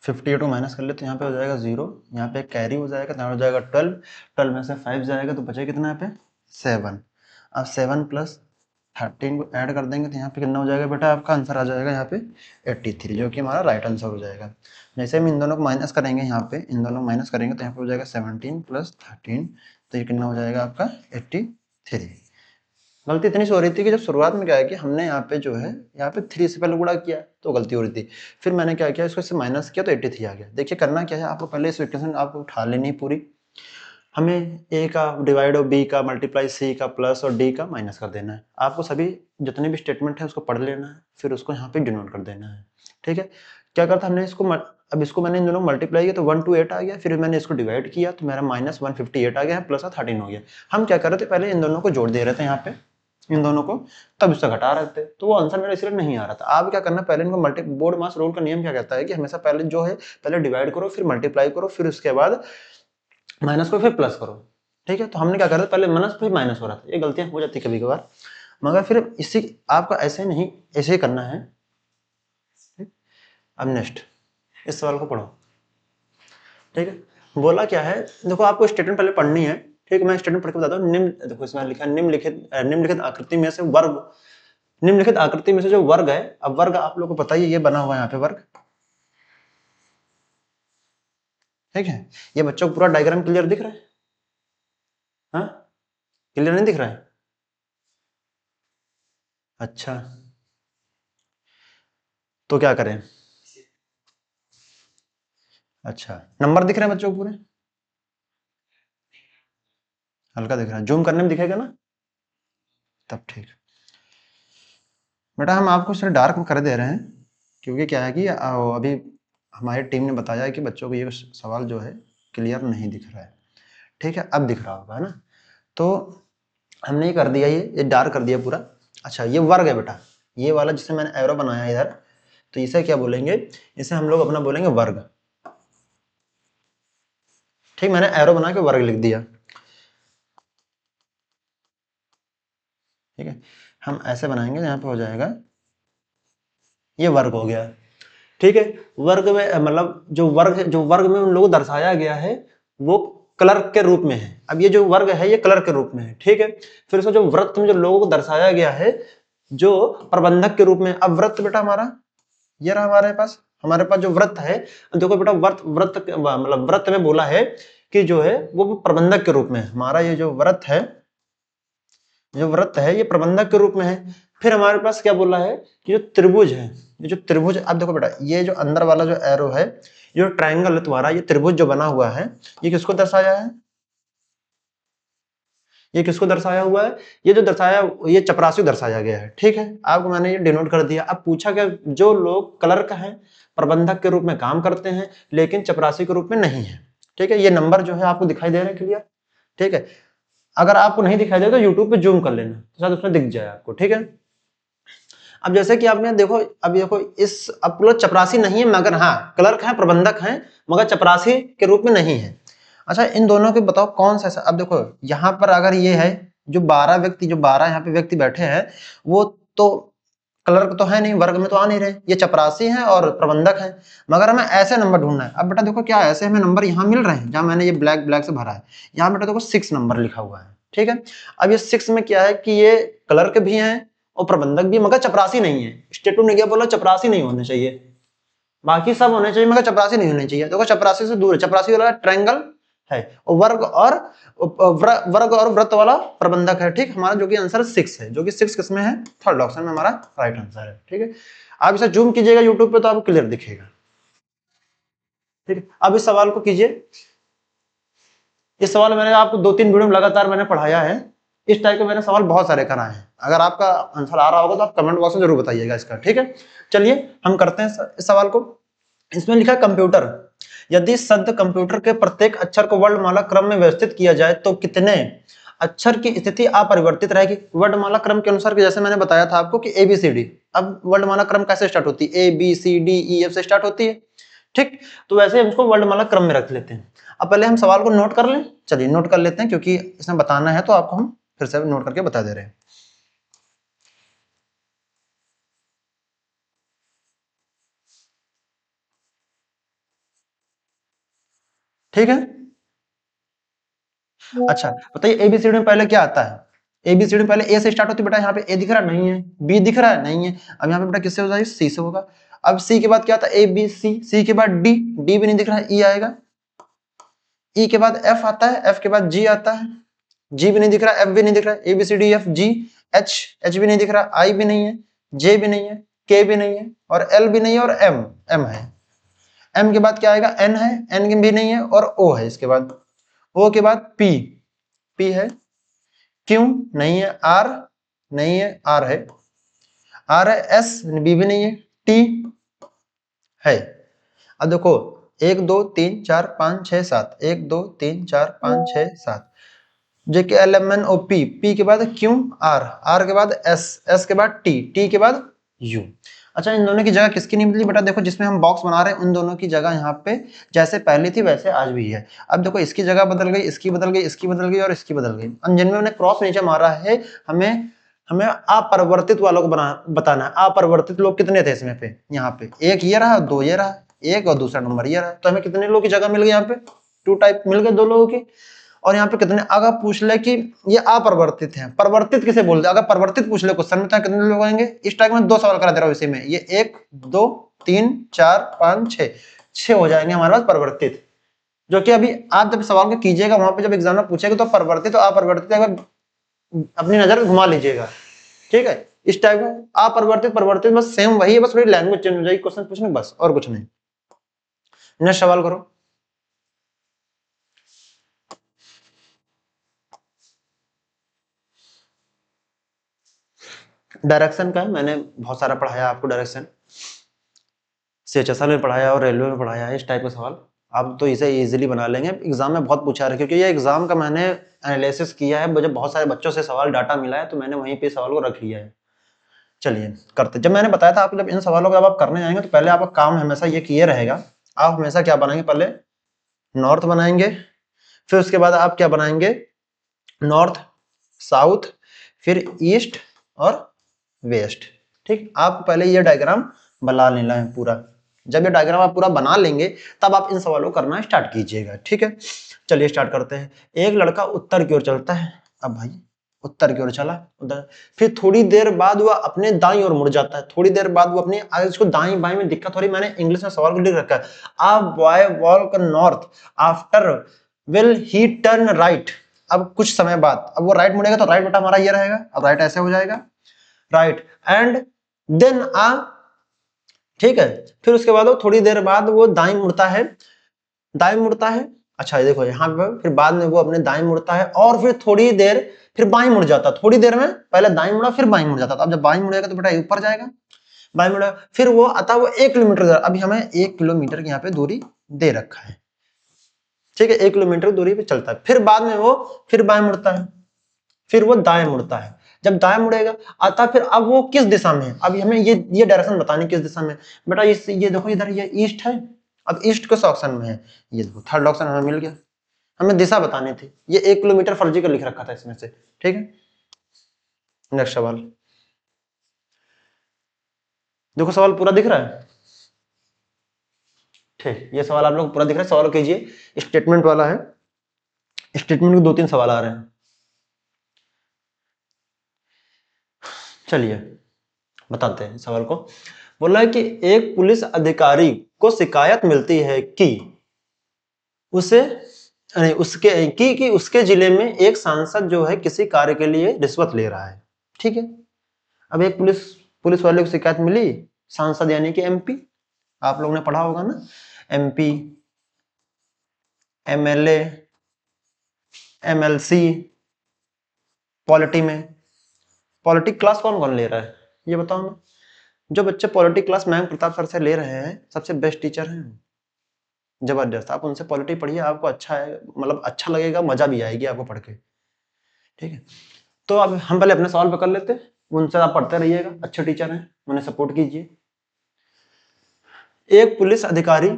58 को माइनस कर लेते हैं, यहाँ पे हो जाएगा 0, यहाँ पे कैरी हो जाएगा, यहाँ हो जाएगा 12, 12 में से 5 जाएगा तो बचे कितना यहाँ पे 7, अब 7 प्लस 13 को ऐड कर देंगे तो यहाँ पे कितना हो जाएगा बेटा, आपका आंसर आ जाएगा यहाँ पे 83, जो कि हमारा राइट आंसर हो जाएगा। जैसे हम इन दोनों को माइनस करेंगे, यहाँ पे इन दोनों को माइनस करेंगे तो यहाँ पे हो जाएगा 17 प्लस 13, तो ये कितना हो जाएगा आपका 83। गलती इतनी सी हो रही थी कि जब शुरुआत में क्या है कि हमने यहाँ पे जो है यहाँ पे 3 से पहले गुणा किया तो गलती हो रही थी, फिर मैंने क्या किया इसको इससे माइनस किया तो 83 आ गया। देखिए करना क्या है, आपको पहले इस इक्वेशन आपको उठा लेनी है पूरी, हमें ए का डिवाइड और बी का मल्टीप्लाई सी का प्लस और डी का माइनस कर देना है। आपको सभी जितने भी स्टेटमेंट है उसको पढ़ लेना है, फिर उसको यहाँ पे डिनोट कर देना है, ठीक है। क्या करता हमने इसको अब इसको मैंने इन दोनों मल्टीप्लाई किया तो 1 to 8 आ गया, फिर मैंने इसको डिवाइड किया तो मेरा माइनस 158 आ गया, प्लस 13 हो गया। हम क्या कर रहे थे, पहले इन दोनों को जोड़ दे रहे थे यहाँ पे, इन दोनों को, तब इससे घटा रहे थे, तो वो आंसर मेरा इसलिए नहीं आ रहा था। आप क्या करना, पहले इनको मल्टी बोर्ड मास रूल का नियम क्या कहता है कि हमेशा पहले जो है पहले डिवाइड करो फिर मल्टीप्लाई करो फिर उसके बाद माइनस को फिर प्लस करो, ठीक है। तो हमने क्या करा, पहले माइनस फिर माइनस हो रहा था, ये गलतियां हो जाती कभी कभार, मगर फिर इसी आपका ऐसे नहीं, ऐसे ही करना है। अब नेक्स्ट इस सवाल को पढ़ो, ठीक है। बोला क्या है, देखो आपको स्टेटमेंट पहले पढ़नी है, ठीक है। मैं स्टेटमेंट पढ़ के बताता हूँ। निम्न, देखो इसमें लिखा है निम्नलिखित आकृति में से वर्ग, निम्नलिखित आकृति में से जो वर्ग है, अब वर्ग आप लोग को पता ही, ये बना हुआ है यहाँ पे वर्ग, ठीक है। ये बच्चों को पूरा डायग्राम क्लियर दिख रहा है, हाँ क्लियर नहीं दिख रहा है, अच्छा, तो क्या करें? अच्छा, नंबर दिख रहे हैं बच्चों को पूरे? हल्का दिख रहा है, जूम करने में दिखेगा ना? तब ठीक। बेटा हम आपको सिर्फ डार्क में कर दे रहे हैं, क्योंकि क्या है कि अभी हमारी टीम ने बताया है कि बच्चों को ये सवाल जो है क्लियर नहीं दिख रहा है। ठीक है, अब दिख रहा होगा, है ना? तो हमने ये कर दिया, ये डार्क कर दिया पूरा। अच्छा, ये वर्ग है बेटा, ये वाला जिसे मैंने एरो बनाया इधर, तो इसे क्या बोलेंगे? इसे हम लोग अपना बोलेंगे वर्ग। ठीक, मैंने एरो बना के वर्ग लिख दिया। ठीक है, हम ऐसे बनाएंगे, यहाँ पे हो जाएगा, ये वर्ग हो गया। ठीक है, वर्ग में मतलब जो वर्ग में उन लोगों को दर्शाया गया है वो कलर के रूप में है। अब ये जो वर्ग है ये कलर के रूप में है। ठीक है, फिर उसको जो वृत्त में जो लोगों को दर्शाया गया है जो प्रबंधक के रूप में। अब वृत्त बेटा हमारा ये रहा हमारे पास जो वृत्त है, देखो बेटा वृत्त मतलब वृत्त में बोला है कि जो है वो प्रबंधक के रूप में है। हमारा ये जो वृत्त है ये प्रबंधक के रूप में है। फिर हमारे पास क्या बोला है कि जो त्रिभुज है, ये जो त्रिभुज, अब देखो बेटा ये जो अंदर वाला जो एरो है, जो ट्रायंगल है तुम्हारा, ये त्रिभुज जो बना हुआ है, ये किसको दर्शाया है? ये किसको दर्शाया हुआ है? ये जो दर्शाया, ये चपरासी दर्शाया गया है। ठीक है, आपको मैंने ये डिनोट कर दिया। अब पूछा गया जो लोग क्लर्क हैं, प्रबंधक के रूप में काम करते हैं लेकिन चपरासी के रूप में नहीं है। ठीक है, ये नंबर जो है आपको दिखाई दे रहे हैं क्लियर? ठीक है, अगर आपको नहीं दिखाई दे तो यूट्यूब पे जूम कर लेना, तो शायद उसमें दिख जाए आपको। ठीक है, अब जैसे कि आपने देखो, अब देखो इस अब लोग चपरासी नहीं है मगर हाँ क्लर्क है, प्रबंधक है, मगर चपरासी के रूप में नहीं है। अच्छा, इन दोनों के बताओ कौन सा? अब देखो यहाँ पर अगर ये है जो 12 व्यक्ति, जो 12 यहाँ पे व्यक्ति बैठे हैं, वो तो क्लर्क तो है नहीं, वर्ग में तो आ नहीं रहे, ये चपरासी हैं और प्रबंधक हैं। मगर हमें ऐसे नंबर ढूंढना है। अब बेटा देखो क्या ऐसे हमें नंबर यहाँ मिल रहे हैं, जहां मैंने ये ब्लैक ब्लैक से भरा है, यहाँ बेटा देखो 6 नंबर लिखा हुआ है। ठीक है, अब ये 6 में क्या है कि ये क्लर्क भी हैं और प्रबंधक भी, मगर चपरासी नहीं है। स्टेटमेंट ने क्या बोला? चपरासी नहीं होने चाहिए, बाकी सब होने चाहिए मगर चपरासी नहीं होने चाहिए। देखो चपरासी से दूर है, चपरासी वाला ट्रायंगल है, और वर्ग और वृत्त वाला प्रबंधक है। ठीक, हमारा जो कि आंसर 6 है, जो कि 6 किसमें है? थर्ड ऑप्शन में हमारा राइट आंसर है। ठीक है, आप इसे जूम कीजिएगा यूट्यूब पे तो आपको क्लियर दिखेगा। ठीक है, अब इस सवाल को कीजिए। इस सवाल मैंने आपको 2-3 वीडियो में लगातार मैंने पढ़ाया है। इस टाइप के मैंने सवाल बहुत सारे कराए हैं। अगर आपका आंसर आ रहा होगा तो आप कमेंट बॉक्स में जरूर बताइएगा इसका। ठीक है, चलिए हम करते हैं इस सवाल को। इसमें लिखा कंप्यूटर, यदि शब्द कंप्यूटर के प्रत्येक अक्षर को वर्णमाला क्रम में व्यवस्थित किया जाए तो कितने अक्षर की स्थिति अपरिवर्तित रहेगी? वर्णमाला क्रम के अनुसार, जैसे मैंने बताया था आपको कि ABCD। अब वर्णमाला क्रम कैसे स्टार्ट होती है? ABCDEF से स्टार्ट होती है। ठीक, तो वैसे हम इसको वर्णमाला क्रम में रख लेते हैं। अब पहले हम सवाल को नोट कर लें। चलिए नोट कर लेते हैं, क्योंकि इसमें बताना है तो आपको हम फिर से नोट करके बता दे रहे हैं। ठीक है, अच्छा बताइए ABCD में पहले क्या आता है? ABCD में पहले A से स्टार्ट होती है बेटा। यहाँ पे A दिख रहा नहीं है, B दिख रहा है नहीं है। अब यहाँ पे बेटा किससे हो जाएगी? C से होगा। अब C के बाद क्या आता है? ABC, C के बाद D, D भी नहीं दिख रहा है, E आएगा। E के बाद F आता है, F के बाद G आता है, G भी नहीं दिख रहा, F भी नहीं दिख रहा, ABCDEFG, H, H भी नहीं दिख रहा, I भी नहीं है, J भी नहीं है, K भी नहीं है, और L भी नहीं है, और M, M है। M के बाद क्या आएगा? N है, N भी नहीं है, और O है इसके बाद। O के बाद P, P है, Q नहीं है, R नहीं है, R है, R है, S B भी नहीं है, T है। अब देखो 1 2 3 4 5 6 7, 1 2 3 4 5 6 7, JKLMNOP, P के बाद Q, R के बाद S, S के बाद T के बाद U। अच्छा, इन दोनों की जगह किसकी नहीं बदली बेटा? देखो जिसमें हम बॉक्स बना रहे हैं उन दोनों की जगह यहाँ पे जैसे पहले थी वैसे आज भी है। अब देखो इसकी जगह बदल गई, इसकी बदल गई, इसकी बदल गई और इसकी बदल गई। जिनमें मैंने क्रॉस नीचे मारा है, हमें हमें अपरिवर्तित वालों को बताना है। अपरिवर्तित लोग कितने थे इसमें पे? यहाँ पे एक ये रहा, 2 ये रहा, एक और दूसरा नंबर ये रहा। तो हमें कितने लोगों की जगह मिल गई? यहाँ पे 2 टाइप मिल गए, 2 लोगों की। और यहाँ पे कितने, अगर पूछ ले कि ये अपरिवर्तित हैं, परिवर्तित किसे बोलते हैं? अगर परिवर्तित पूछ ले क्वेश्चन में तो कितने लोग आएंगे? इस टाइप में 2 सवाल करा दे रहा हूं इसी में। ये 1 2 3 4 5 6, 6 हो जाएंगे हमारे पास परिवर्तित। जो कि अभी आप जब सवाल को कीजिएगा वहां पे जब एग्जाम में पूछेगा तो परिवर्तित और अपरिवर्तित अपनी नजर घुमा लीजिएगा। ठीक है, इस टाइप का अपरिवर्तित परिवर्तित बस सेम वही है, बस थोड़ी लैंग्वेज चेंज हो जाएगी क्वेश्चन पूछने बस, और कुछ नहीं। नेक्स्ट सवाल करो। डायरेक्शन का है, मैंने बहुत सारा पढ़ाया आपको डायरेक्शन, CHSL में पढ़ाया और रेलवे में पढ़ाया है इस टाइप का सवाल। आप तो इसे इजीली बना लेंगे, एग्जाम में बहुत पूछा है क्योंकि ये एग्जाम का मैंने एनालिसिस किया है, मुझे बहुत सारे बच्चों से सवाल डाटा मिला है तो मैंने वहीं पे सवाल को रख लिया है। चलिए करते, जब मैंने बताया था आपको जब इन सवालों को जब आप करने जाएंगे तो पहले आपका काम हमेशा ये किए रहेगा, आप हमेशा क्या बनाएंगे, पहले नॉर्थ बनाएंगे, फिर उसके बाद आप क्या बनाएंगे, नॉर्थ साउथ, फिर ईस्ट और वेस्ट। ठीक, आप पहले ये डायग्राम बना लेना है पूरा। जब ये डायग्राम आप पूरा बना लेंगे तब आप इन सवालों को करना स्टार्ट कीजिएगा। ठीक है, चलिए स्टार्ट करते हैं। एक लड़का उत्तर की ओर चलता है, अब भाई उत्तर की ओर चला उधर, फिर थोड़ी देर बाद वो अपने दाईं ओर मुड़ जाता है, थोड़ी देर बाद वो अपने इसको दाईं बाईं में दिक्कत हो रही, मैंने इंग्लिश में सवाल को लिख रखा है, आ boy walk north after will he turn right. अब कुछ समय बाद अब वो राइट मुड़ेगा तो राइट बेटा हमारा ये रहेगा, अब राइट ऐसे हो जाएगा, राइट एंड देन आ, ठीक है, फिर उसके बाद वो थोड़ी देर बाद वो दाईं मुड़ता है, दाएं मुड़ता है, अच्छा ये देखो यहाँ पे, फिर बाद में वो अपने दाएं मुड़ता है और फिर थोड़ी देर फिर बाएं मुड़ जाता है, थोड़ी देर में पहले दाएं मुड़ा फिर बाएं मुड़ जाता था। अब जब बाएं मुड़ेगा तो बेटा ऊपर जाएगा, बाएं मुड़ेगा फिर वो आता, वो 1 किलोमीटर, अभी हमें 1 किलोमीटर की यहाँ पे दूरी दे रखा है, ठीक है, 1 किलोमीटर दूरी पे चलता है, फिर बाद में वो फिर बाएं मुड़ता है, फिर वो दाएं मुड़ता है, जब दाएं मुड़ेगा आता फिर अब वो किस दिशा में है, अभी हमें ये डायरेक्शन बतानी किस दिशा में बेटा, ये देखो इधर ये ईस्ट है, अब ईस्ट किस ऑप्शन में है, ये देखो थर्ड ऑप्शन हमें मिल गया, हमें दिशा बतानी थी, ये 1 किलोमीटर फर्जी का लिख रखा था इसमें से। ठीक है, नेक्स्ट सवाल देखो, सवाल पूरा दिख रहा है, ठीक, ये सवाल आप लोग पूरा दिख रहा है, सवाल कीजिए, स्टेटमेंट वाला है, स्टेटमेंट के 2-3 सवाल आ रहे हैं। चलिए बताते हैं सवाल को, बोला है कि एक पुलिस अधिकारी को शिकायत मिलती है कि उसे कि उसके जिले में एक सांसद जो है किसी कार्य के लिए रिश्वत ले रहा है। ठीक है, अब एक पुलिस वाले को शिकायत मिली, सांसद यानी कि MP, आप लोगों ने पढ़ा होगा ना, MP MLA MLC, पॉलिटी में, पॉलिटिक क्लास कौन कौन ले रहा है ये बताओ ना, जो बच्चे politic class ma'am Pratap sir से ले रहे हैं सबसे बेस्ट टीचर हैं, जबरदस्त, आप उनसे पॉलिटी पढ़िए, आपको अच्छा है, मतलब अच्छा लगेगा, मजा भी आएगी आपको पढ़ के। ठीक है, तो अब हम पहले अपने सवाल पकड़ लेते हैं, उनसे आप पढ़ते रहिएगा, अच्छे टीचर हैं, उन्हें सपोर्ट कीजिए। एक पुलिस अधिकारी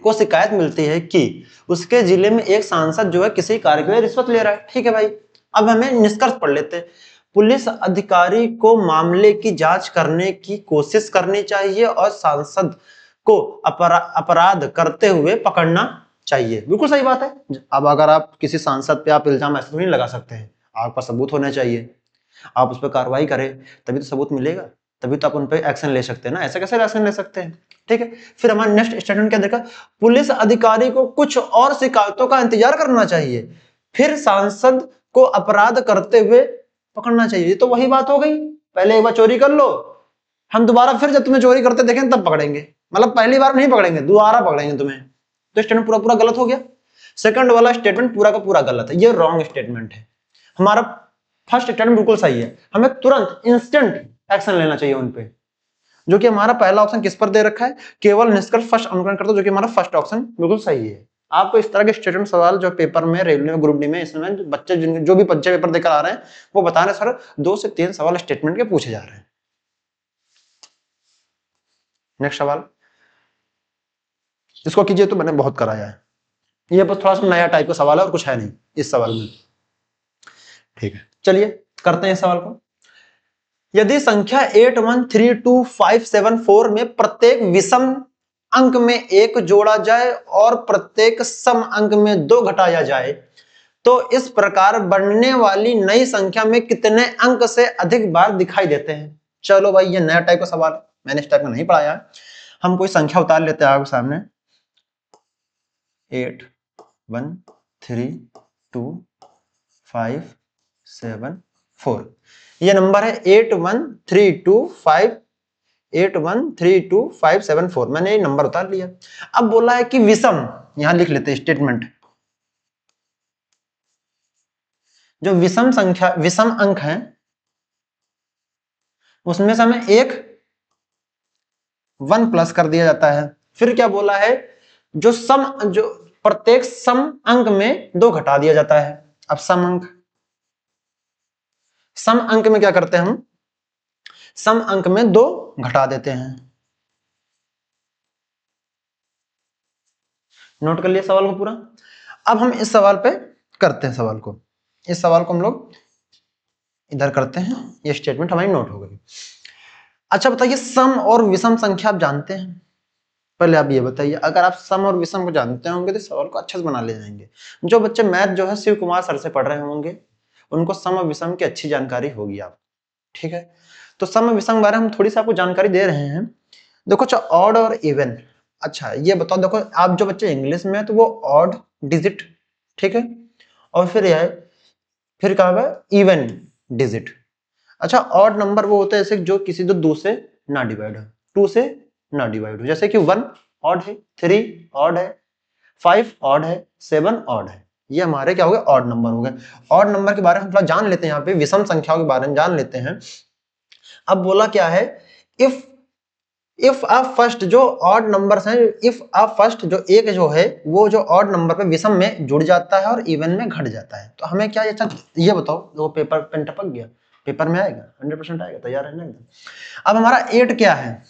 को शिकायत मिलती है कि उसके जिले में एक सांसद जो है किसी कार्य के लिए रिश्वत ले रहा है। ठीक है भाई, अब हमें निष्कर्ष पढ़ लेते हैं, पुलिस अधिकारी को मामले की जांच करने की कोशिश करनी चाहिए और सांसद को अपराध करते हुए पकड़ना चाहिए। बिल्कुल सही बात है। अब अगर आप किसी सांसद पे आप इल्जाम ऐसे तो नहीं लगा सकते हैं, आपका सबूत होना चाहिए, आप उस पर कार्रवाई करें तभी तो सबूत मिलेगा, तभी तो आप उन पर एक्शन ले सकते हैं ना, ऐसे कैसे एक्शन ले सकते हैं। ठीक है, फिर हमारा नेक्स्ट स्टेटमेंट क्या देखा, पुलिस अधिकारी को कुछ और शिकायतों का इंतजार करना चाहिए, फिर सांसद को अपराध करते हुए पकड़ना चाहिए। तो वही बात हो गई, पहले एक बार चोरी कर लो, हम दोबारा फिर जब तुम्हें चोरी करते देखें तब पकड़ेंगे, मतलब पहली बार नहीं पकड़ेंगे, दोबारा पकड़ेंगे तुम्हें। तो स्टेटमेंट पूरा पूरा गलत हो गया, सेकंड वाला स्टेटमेंट पूरा का पूरा गलत है, ये रॉन्ग स्टेटमेंट है। हमारा फर्स्ट स्टेटमेंट बिल्कुल सही है, हमें तुरंत इंस्टेंट एक्शन लेना चाहिए उन पे, जो कि हमारा पहला ऑप्शन किस पर दे रखा है, केवल निष्कर्ष फर्स्ट अनुकरण करता, जो कि हमारा फर्स्ट ऑप्शन बिल्कुल सही है। आपको इस तरह के स्टेटमेंट सवाल जो पेपर में, रेलवे में, ग्रुप डी में, इसमें बच्चे जो भी बच्चे पेपर देकर आ रहे हैं वो बता रहे सर 2 से 3 सवाल स्टेटमेंट के पूछे जा रहे हैं। नेक्स्ट सवाल, इसको कीजिए, तो मैंने बहुत कराया है, ये बस थोड़ा सा नया टाइप का सवाल है और कुछ है नहीं इस सवाल में। ठीक है, चलिए करते हैं इस सवाल को। यदि संख्या 813257 में प्रत्येक विषम अंक में 1 जोड़ा जाए और प्रत्येक सम अंक में 2 घटाया जाए तो इस प्रकार बनने वाली नई संख्या में कितने अंक से अधिक बार दिखाई देते हैं। चलो भाई, ये नया टाइप का सवाल, मैंने इस टाइप में नहीं पढ़ाया, हम कोई संख्या उतार लेते हैं आपके सामने, 8 1 3 2 5 7 4। ये नंबर है 813258132574। मैंने ये नंबर उतार लिया। अब बोला है कि विषम, यहां लिख लेते स्टेटमेंट। जो विषम संख्या, विषम अंक है, उसमें से हमें एक 1 प्लस कर दिया जाता है। फिर क्या बोला है, जो प्रत्येक सम अंक में 2 घटा दिया जाता है। अब सम अंक में क्या करते हैं हम, सम अंक में 2 घटा देते हैं। नोट कर लिया सवाल को पूरा। अब हम इस सवाल पे करते हैं सवाल को। इस सवाल को हम लोग इधर करते हैं, ये स्टेटमेंट हमारी नोट हो गई। अच्छा बताइए, सम और विषम संख्या आप जानते हैं? पहले आप ये बताइए, अगर आप सम और विषम को जानते होंगे तो सवाल को अच्छे से बना ले जाएंगे। जो बच्चे मैथ जो है शिव कुमार सर से पढ़ रहे होंगे, उनको सम और विषम की अच्छी जानकारी होगी आप, ठीक है। तो सम और विषम के बारे में हम थोड़ी सी आपको जानकारी दे रहे हैं। देखो, अच्छा ऑड और इवन। अच्छा ये बताओ, देखो आप जो बच्चे इंग्लिश में है तो वो ऑड डिजिट, ठीक है, और फिर यह फिर कहा हुआ इवन डिजिट। अच्छा ऑड नंबर वो होता है जैसे जो किसी दो से ना डिवाइड हो, 2 से ना डिवाइड हो, जैसे कि 1 ऑड है, 3 ऑड है, 5 ऑड है, 7 ऑड है। ये हमारे क्या हो गए, ऑड नंबर हो गए। ऑड नंबर के बारे में हम थोड़ा जान लेते हैं, यहाँ पे विषम संख्याओं के बारे में जान लेते हैं। अब बोला क्या है, इफ आप फर्स्ट जो ऑड नंबर्स हैं, इफ आप फर्स्ट जो एक जो है वो जो ऑड नंबर पे विषम में जुड़ जाता है और इवन में घट जाता है, तो हमें क्या ये बताओ। वो पेपर पेन टपक गया, पेपर में आएगा 100% आएगा, तैयार है ना एकदम। अब हमारा 8 क्या है,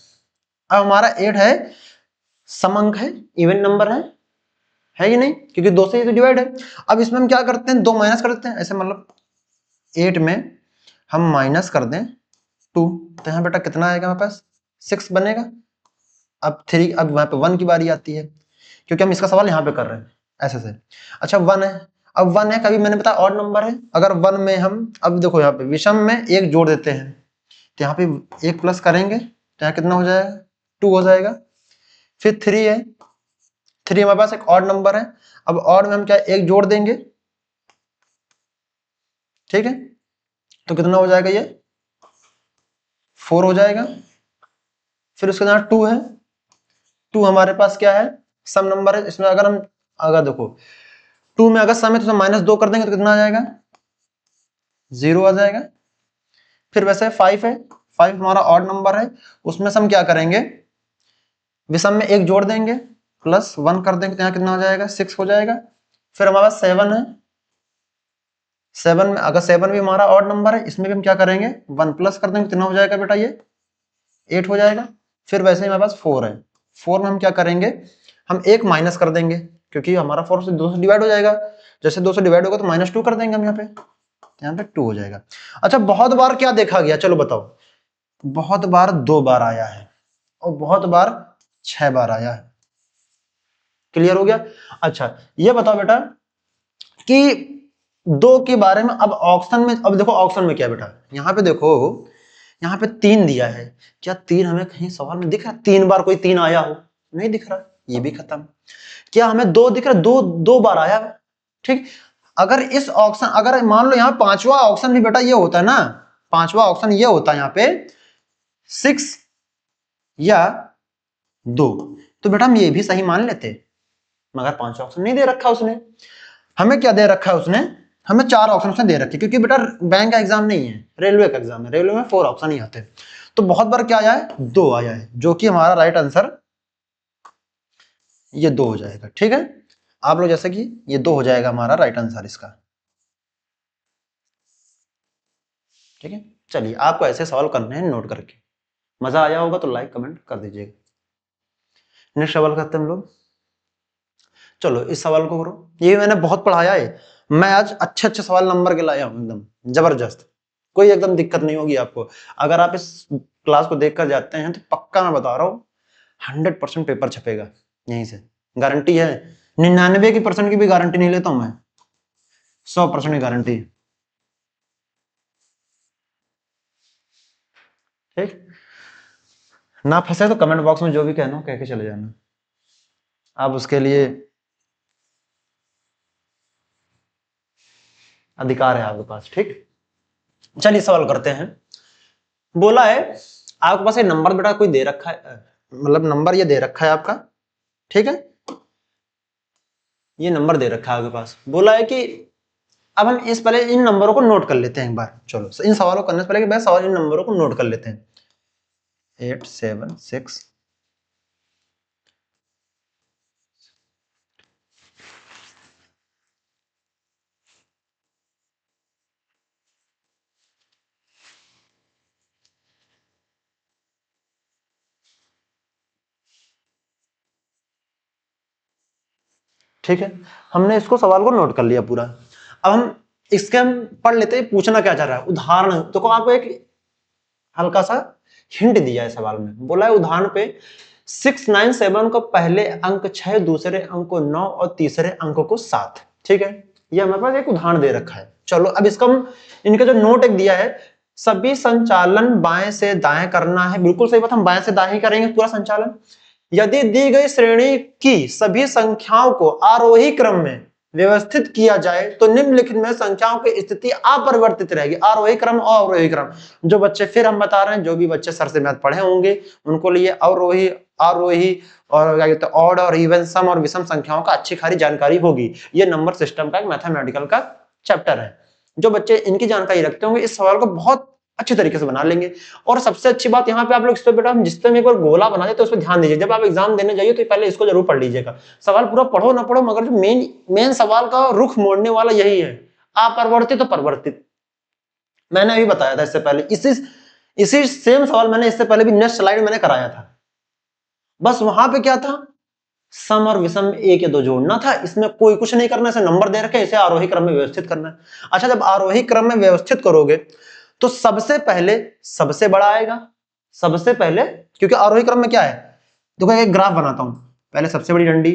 अब हमारा 8 है सम अंक है, इवन नंबर है कि नहीं, क्योंकि 2 से ये तो डिवाइड है। अब इसमें हम क्या करते हैं, 2 माइनस कर देते हैं, ऐसे मतलब 8 में हम माइनस कर दें 2, तो यहाँ बेटा कितना आएगा हमारे पास, 6 बनेगा। अब 3, अब वहां पे 1 की बारी आती है, क्योंकि हम इसका सवाल यहाँ पे कर रहे हैं ऐसे से। अच्छा 1 है, अब 1 है, कभी मैंने बताया ऑड नंबर है, अगर 1 में हम, अब देखो यहाँ पे विषम में एक जोड़ देते हैं, तो यहाँ पे एक प्लस करेंगे तो यहाँ कितना हो जाएगा, 2 हो जाएगा। फिर 3 है, 3 हमारे पास एक ऑड नंबर है, अब ऑड में हम क्या एक जोड़ देंगे, ठीक है, तो कितना हो जाएगा, ये 4 हो जाएगा। फिर उसके बाद 2 है, 2 हमारे पास क्या है, सम नंबर है, इसमें अगर हम, अगर देखो 2 में अगर सम है तो -2 कर देंगे तो कितना आ जाएगा, 0 आ जाएगा। फिर वैसे 5 है, 5 हमारा ऑड नंबर है, उसमें से हम क्या करेंगे, विषम में एक जोड़ देंगे, +1 कर देंगे तो यहाँ कितना हो जाएगा, 6 हो जाएगा। फिर हमारे पास 7 है, 7 में अगर 7 भी हमारा ऑड नंबर है, इसमें भी हम क्या करेंगे, 1 प्लस कर देंगे, कितना हो जाएगा बेटा, ये 8 हो जाएगा। फिर वैसे ही हमारे पास 4 है, 4 में हम क्या करेंगे, हम एक माइनस कर देंगे, क्योंकि हमारा 4 से 2 से डिवाइड हो जाएगा, जैसे 2 से डिवाइड होगा तो -2 कर देंगे हम यहाँ पे 2 हो जाएगा। अच्छा बहुत बार क्या देखा गया, चलो बताओ, बहुत बार 2 बार आया है और बहुत बार 6 बार आया है। क्लियर हो गया। अच्छा ये बताओ बेटा कि 2 के बारे में, अब ऑप्शन में, अब देखो ऑप्शन में क्या बेटा, यहाँ पे देखो, यहाँ पे 3 दिया है, क्या 3 हमें कहीं सवाल में दिख रहा, 3 बार कोई 3 आया हो, नहीं दिख रहा, ये भी खत्म। क्या हमें 2 दिख रहा, 2 बार आया है, ठीक। अगर इस ऑप्शन, अगर मान लो यहाँ 5वां ऑप्शन भी बेटा ये होता है ना, 5वां ऑप्शन ये होता है यहाँ पे 6 या 2, तो बेटा हम ये भी सही मान लेते, मगर 5वां ऑप्शन नहीं दे रखा उसने। हमें क्या दे रखा है उसने, हमें 4 ऑप्शन उसने दे रखे, क्योंकि बेटा बैंक का एग्जाम नहीं है, रेलवे का एग्जाम है, रेलवे में 4 ऑप्शन ही आते हैं। तो बहुत बार क्या आया है, 2 आया है, जो कि हमारा राइट आंसर ये 2 हो जाएगा, ठीक है। आप लोग जैसे कि ये 2 हो जाएगा हमारा राइट आंसर इसका, ठीक है। चलिए आपको ऐसे सवाल करने हैं नोट करके, मजा आया होगा तो लाइक कमेंट कर दीजिएगा। नेक्स्ट सवाल करते हैं हम लोग। चलो इस सवाल को करो, ये मैंने बहुत पढ़ाया है, मैं आज अच्छे अच्छे सवाल नंबर के लाया हूं, एकदम जबरदस्त, कोई एकदम दिक्कत नहीं होगी आपको। अगर आप इस क्लास को देखकर जाते हैं तो पक्का मैं बता रहा हूँ 100% पेपर छपेगा यहीं से, गारंटी है। 99% की भी गारंटी नहीं लेता हूं मैं, 100% की गारंटी, ठीक। ना फंसे तो कमेंट बॉक्स में जो भी कहना हो कह के चले जाना, आप उसके लिए अधिकार है आपके पास, ठीक। चलिए सवाल करते हैं। बोला है आपके पास ये नंबर बेटा कोई दे रखा है, मतलब नंबर ये दे रखा है आपका, ठीक है, ये नंबर दे रखा है आपके पास। बोला है कि अब हम इस पहले इन नंबरों को नोट कर लेते हैं एक बार। चलो इन सवालों को करने से पहले सवाल इन नंबरों को नोट कर लेते हैं। 8 7 6 ठीक है, हमने इसको सवाल को नोट कर लिया पूरा। अब हम इसके हम पढ़ लेते हैं पूछना क्या चाह रहा है। उदाहरण तो आपको एक हल्का सा हिंट दिया है सवाल में। बोला है उदाहरण पे 697 को पहले अंक 6, दूसरे अंक को 9 और तीसरे अंक को 7। ठीक है, ये हमारे पास एक उदाहरण दे रखा है। चलो अब इसका हम इनका जो नोट एक दिया है, सभी संचालन बाएं से दाएं करना है। बिल्कुल सही बात, हम बाएं से दाएं ही करेंगे पूरा संचालन। यदि दी गई श्रेणी की सभी संख्याओं को आरोही क्रम में व्यवस्थित किया जाए तो निम्नलिखित में संख्याओं की स्थिति अपरिवर्तित रहेगी। आरोही क्रम और अवरोही क्रम, जो बच्चे फिर हम बता रहे हैं, जो भी बच्चे सर से मैथ पढ़े होंगे उनको लिए अवरोही, आरोही और क्या कहते हैं ऑड और इवन, सम और विषम संख्याओं का अच्छी खासी जानकारी होगी। ये नंबर सिस्टम का एक मैथमेटिकल का चैप्टर है। जो बच्चे इनकी जानकारी रखते होंगे इस सवाल को बहुत अच्छी तरीके से बना लेंगे। और सबसे अच्छी बात यहाँ पे आप लोग इस पे बेटा हम जिस पे एक बार गोला बना देते तो उस पर ध्यान दीजिए। जब आप एग्जाम देने जाइए तो पहले इसको जरूर पढ़ लीजिएगा। सवाल पूरा पढ़ो ना पढ़ो, मगर जो मेन सवाल का रुख मोड़ने वाला यही है, अपरिवर्तित तो परिवर्तित। मैंने अभी बताया था इससे पहले, इसी सेम सवाल मैंने इससे पहले भी नेक्स्ट स्लाइड मैंने कराया था। बस वहां पे क्या था, सम और विषम एक या दो जोड़ना था। इसमें कोई कुछ नहीं करना, इसे नंबर दे रखे, इसे आरोही क्रम में व्यवस्थित करना है। अच्छा, जब आरोही क्रम में व्यवस्थित करोगे तो सबसे पहले सबसे बड़ा आएगा, सबसे पहले, क्योंकि आरोही क्रम में क्या है, देखो एक ग्राफ बनाता हूं, पहले सबसे बड़ी डंडी,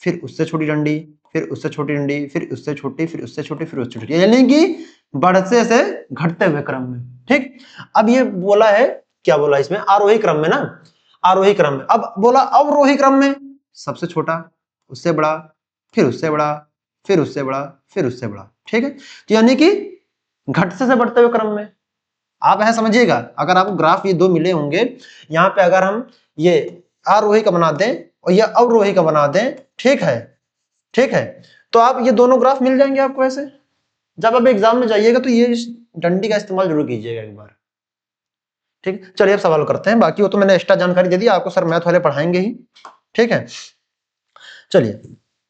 फिर उससे छोटी डंडी, फिर उससे छोटी डंडी, फिर उससे छोटी, फिर उससे छोटी, फिर उससे छोटी, यानी कि बढ़ते से घटते हुए क्रम में। ठीक, अब ये बोला है, क्या बोला इसमें, आरोही क्रम में ना, आरोही क्रम में। अब बोला अवरोही क्रम में सबसे छोटा, उससे बड़ा, फिर उससे बड़ा, फिर उससे बड़ा, फिर उससे बड़ा। ठीक है, तो यानी कि घटते से बढ़ते हुए क्रम में। आप ऐसा समझिएगा, अगर आपको ग्राफ ये दो मिले होंगे, यहाँ पे अगर हम ये आरोही का बना दें और ये अवरोही का बना दें, ठीक है, ठीक है, तो आप ये दोनों ग्राफ मिल जाएंगे आपको ऐसे। जब आप एग्जाम में जाइएगा तो ये डंडी का इस्तेमाल जरूर कीजिएगा एक बार। ठीक है, चलिए अब सवाल करते हैं। बाकी वो तो मैंने एक्स्ट्रा जानकारी दे दी आपको, सर मैथ वाले पढ़ाएंगे ही। ठीक है, चलिए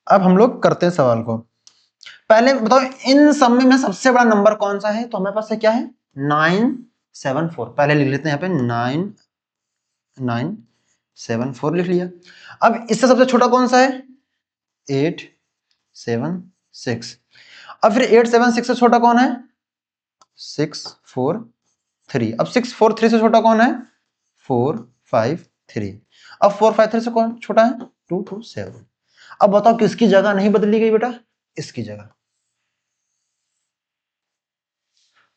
अब हम लोग करते हैं सवाल को। पहले बताओ इन सब में सबसे बड़ा नंबर कौन सा है, तो हमारे पास है क्या है, 974। पहले लिख लेते हैं यहाँ पे 974 लिख लिया। अब इससे सबसे छोटा कौन सा है, 876। अब फिर 876 से छोटा कौन है, 643। अब 643 से छोटा कौन है, 453। अब 453 से कौन छोटा है, 227। अब बताओ किसकी जगह नहीं बदली गई बेटा, इसकी जगह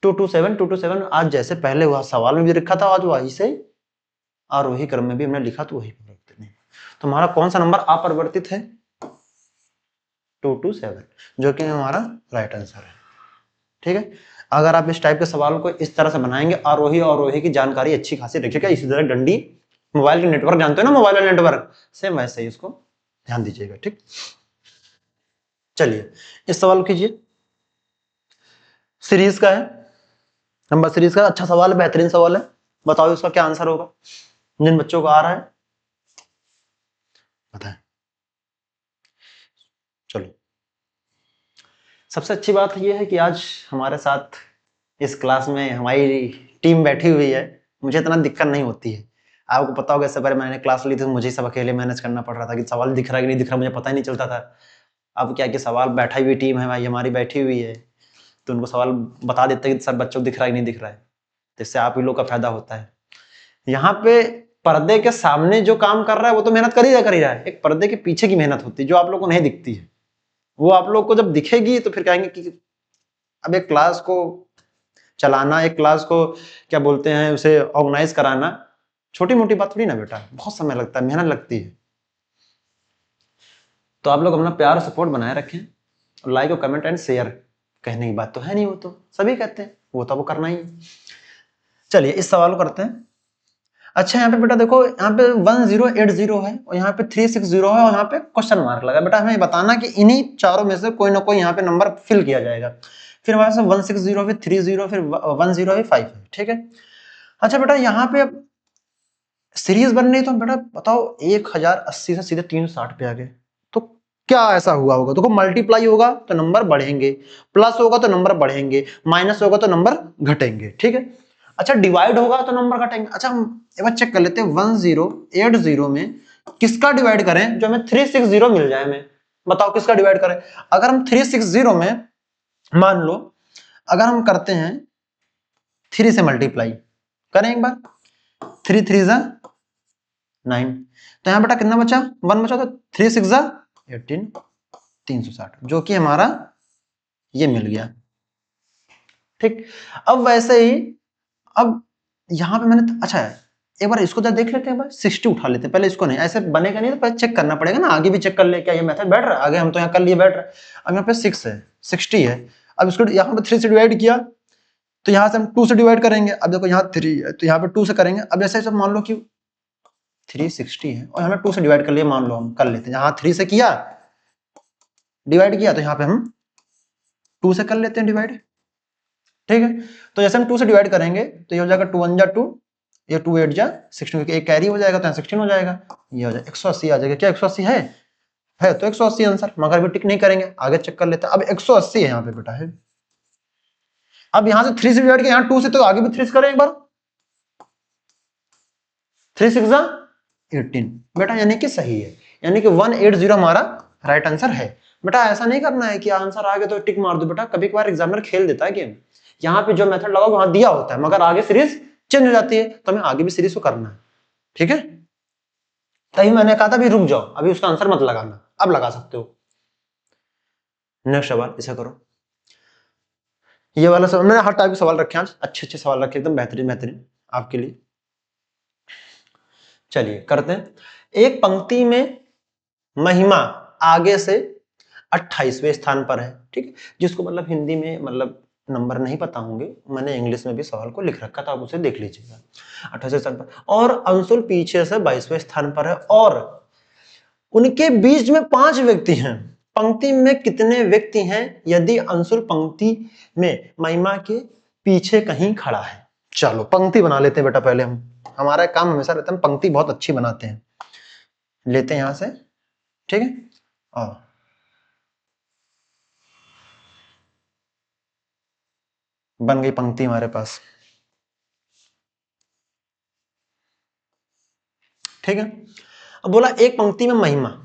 227। आज जैसे पहले हुआ सवाल में भी लिखा था, आज वही से आरोही क्रम में भी हमने लिखा, तो वही परिवर्तित नहीं। तो हमारा कौन सा नंबर अपरिवर्तित है, 227, जो कि हमारा राइट आंसर है। ठीक है, अगर आप इस टाइप के सवाल को इस तरह से बनाएंगे, आरोही और अवरोही की जानकारी अच्छी खासी रखिएगा। इसी तरह डंडी, मोबाइल के नेटवर्क जानते हो ना, मोबाइल नेटवर्क, सेम वैसे ही उसको ध्यान दीजिएगा। ठीक, चलिए इस सवाल कीजिए, सीरीज का है, नंबर सीरीज का। अच्छा सवाल है, बेहतरीन सवाल है। बताओ इसका क्या आंसर होगा, जिन बच्चों को आ रहा है बताएं। चलो, सबसे अच्छी बात यह है कि आज हमारे साथ इस क्लास में हमारी टीम बैठी हुई है, मुझे इतना दिक्कत नहीं होती है। आपको पता होगा इससे पहले मैंने क्लास ली थी तो मुझे सब अकेले मैनेज करना पड़ रहा था कि सवाल दिख रहा है कि नहीं दिख रहा, मुझे पता ही नहीं चलता था। अब क्या कि सवाल बैठा हुई टीम है भाई, हमारी बैठी हुई है, तो उनको सवाल बता देते हैं कि सर बच्चों को दिख रहा है कि नहीं दिख रहा है, तो इससे आप ही लोग का फायदा होता है। यहाँ पे पर्दे के सामने जो काम कर रहा है वो तो मेहनत कर ही रहा है, एक पर्दे के पीछे की मेहनत होती है जो आप लोग को नहीं दिखती है, वो आप लोग को जब दिखेगी तो फिर कहेंगे कि अब एक क्लास को चलाना, एक क्लास को क्या बोलते हैं उसे ऑर्गेनाइज कराना छोटी मोटी बात थोड़ी ना बेटा, बहुत समय लगता है, मेहनत लगती है। तो आप लोग अपना प्यार और सपोर्ट बनाए रखें, और लाइक और कमेंट एंड शेयर, कहने की बात तो है नहीं, वो तो सभी कहते हैं। वो तो वो करना ही है। चलिए इस सवाल को करते हैं। अच्छा यहाँ पे बेटा देखो, यहाँ पे 1080 है और यहाँ पे 360 है और यहाँ पे क्वेश्चन मार्क लगा। बेटा हमें बताना कि इन्हीं चारों में से कोई ना कोई यहाँ पे नंबर फिल किया जाएगा। फिर हमारे पास 160 फिर 30 फिर 10 फिर 5 है, ठीक है। अच्छा बेटा यहाँ पे सीरीज बन रही तो बेटा बताओ 1080 से सीधे 360 पे आ गए, तो क्या ऐसा हुआ होगा? देखो मल्टीप्लाई होगा तो नंबर बढ़ेंगे, प्लस होगा तो नंबर बढ़ेंगे, माइनस होगा तो नंबर घटेंगे, ठीक है। अच्छा डिवाइड होगा तो नंबर घटेंगे। अच्छा हम एक बार चेक कर लेते हैं 1080 में किसका डिवाइड करें जो हमें 360 मिल जाए। हमें बताओ किसका डिवाइड करें। अगर हम 360 में मान लो अगर हम करते हैं 3 से मल्टीप्लाई करें एक बार, 3 3 जा 9, तो यहां बेटा कितना बचा? 1 बचा, तो 3 6 जा 18, 360 जो कि हमारा ये मिल गया, ठीक। अब वैसे ही अब यहां पे मैंने अच्छा है एक बार इसको जरा देख लेते हैं, 60 उठा लेते हैं पहले, इसको नहीं ऐसे बनेगा नहीं तो पहले चेक करना पड़ेगा ना, आगे भी चेक कर ले क्या ये मेथड बैठ रहा है। आगे हम तो यहाँ कर लिए बैठ रहा है। अब यहाँ पे 6 है, 60 है, अब इसको यहाँ पे 3 से डिवाइड किया तो यहाँ से हम 2 से डिवाइड करेंगे। अब देखो यहाँ 3 है तो यहाँ पे 2 से करेंगे। अब जैसे सब मान लो कि 360 है और हमें 2 से डिवाइड कर लिया, मान लो हम कर लेते हैं, यहाँ 3 से किया डिवाइड किया तो यहाँ पे हम 2 से कर लेते हैं डिवाइड, ठीक है। तो जैसे हम 2 से डिवाइड करेंगे तो ये हो जाएगा 2 1 जा 2, ये 2 8 जा 16, क्योंकि एक कैरी हो जाएगा तो यहाँ 16 हो जाएगा, ये हो जाएगा 180 आ जाएगा। क्या 180 है तो 180 आंसर, मगर भी टिक नहीं करेंगे, आगे चेक कर लेते हैं। अब 180 है यहाँ पे बेटा है। अब यहाँ से 3 से डिवाइड किया, यहाँ 2 से, तो आगे भी 3 से करें एक बार, 3 6 जा 18 बेटा, यानी कि सही है, यानी कि 180 हमारा राइट आंसर है। बेटा ऐसा नहीं करना है कि आंसर आ गया तो टिक मार दो। बेटा कभी कभार एग्जामिनर खेल देता है गेम, यहाँ पे जो मेथड लगाओगे वहां दिया होता है मगर आगे सीरीज चेंज हो जाती है, तो हमें आगे भी सीरीज को करना है, ठीक है। तभी मैंने कहा था अभी रुक जाओ, अभी उसका आंसर मत लगाना, अब लगा सकते हो। नेक्स्ट सवाल ऐसा करो, ये वाला सवाल मैंने हर टाइप के सवाल रखे, आज अच्छे अच्छे सवाल रखे एकदम बेहतरीन बेहतरीन आपके लिए। चलिए करते हैं। एक पंक्ति में महिमा आगे से 28वें स्थान पर है, ठीक है। जिसको मतलब हिंदी में मतलब नंबर नहीं पता होंगे, मैंने इंग्लिश में भी सवाल को लिख रखा था, आप उसे देख लीजिएगा। 28वें स्थान पर, और अंशुल पीछे से 22वें स्थान पर है, और उनके बीच में 5 व्यक्ति हैं। पंक्ति में कितने व्यक्ति हैं यदि अंशुल पंक्ति में महिमा के पीछे कहीं खड़ा है? चलो पंक्ति बना लेते हैं बेटा पहले हम, हमारा काम हमेशा रहता है पंक्ति बहुत अच्छी बनाते हैं। लेते हैं यहां से, ठीक है। और बन गई पंक्ति हमारे पास, ठीक है। अब बोला एक पंक्ति में महिमा,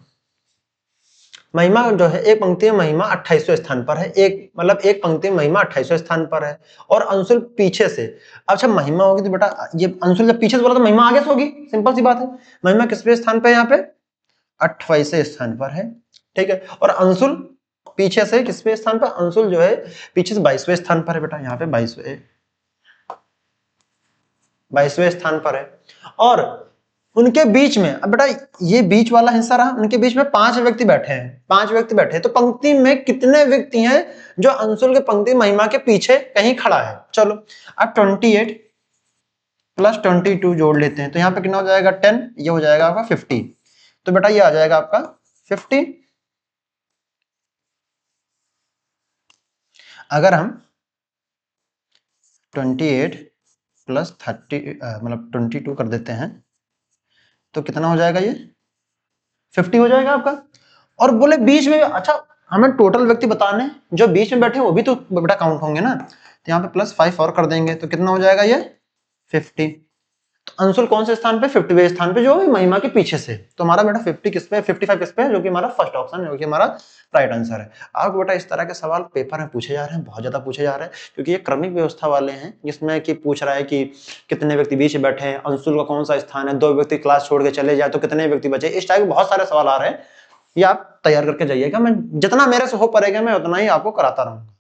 महिमा जो है एक पंक्ति में महिमा 28वें स्थान पर है, एक मतलब एक पंक्ति में महिमा 28वें स्थान पर है और अंशुल पीछे से। अच्छा महिमा होगी तो बेटा ये अंशुल जब पीछे से बोला तो महिमा आगे से होगी, सिंपल सी बात है। महिमा किसवें स्थान पे? यहाँ पे 28वें स्थान पर है, ठीक है। और अंशुल पीछे से किसवें स्थान पर? अंशुल जो है पीछे से 22वें स्थान पर है बेटा, यहाँ पे 22वें स्थान पर है। और उनके बीच में, अब बेटा ये बीच वाला हिस्सा रहा, उनके बीच में 5 व्यक्ति बैठे हैं, 5 व्यक्ति बैठे हैं, तो पंक्ति में कितने व्यक्ति हैं जो अंशुल के पंक्ति महिमा के पीछे कहीं खड़ा है? चलो अब 28 प्लस 22 जोड़ लेते हैं तो यहाँ पे कितना हो जाएगा 10, ये हो जाएगा आपका 50, तो बेटा ये आ जाएगा आपका 50। अगर हम 28 प्लस 30 मतलब 22 कर देते हैं तो कितना हो जाएगा? ये 50 हो जाएगा आपका। और बोले बीच में, अच्छा हमें टोटल व्यक्ति बताने जो बीच में बैठे वो भी तो बेटा काउंट होंगे ना, तो यहाँ पे +5 और कर देंगे तो कितना हो जाएगा? ये 50। तो अंशुल कौन से स्थान पे? 50वें स्थान पे, जो महिमा के पीछे से। तो हमारा बेटा 50 किस पे? 55 किस पे है? जो कि हमारा फर्स्ट ऑप्शन है, जो कि हमारा राइट आंसर है। आपको बेटा इस तरह के सवाल पेपर में पूछे जा रहे हैं, बहुत ज्यादा पूछे जा रहे हैं, क्योंकि ये क्रमिक व्यवस्था वाले हैं, जिसमें कि पूछ रहा है कि कितने व्यक्ति बीच बैठे हैं, अंशुल का कौन सा स्थान है, 2 व्यक्ति क्लास छोड़ के चले जाए तो कितने व्यक्ति बचे। इस टाइप के बहुत सारे सवाल आ रहे हैं, ये आप तैयार करके जाइएगा। मैं जितना मेरे से हो पाएगा मैं उतना ही आपको कराता रहूंगा,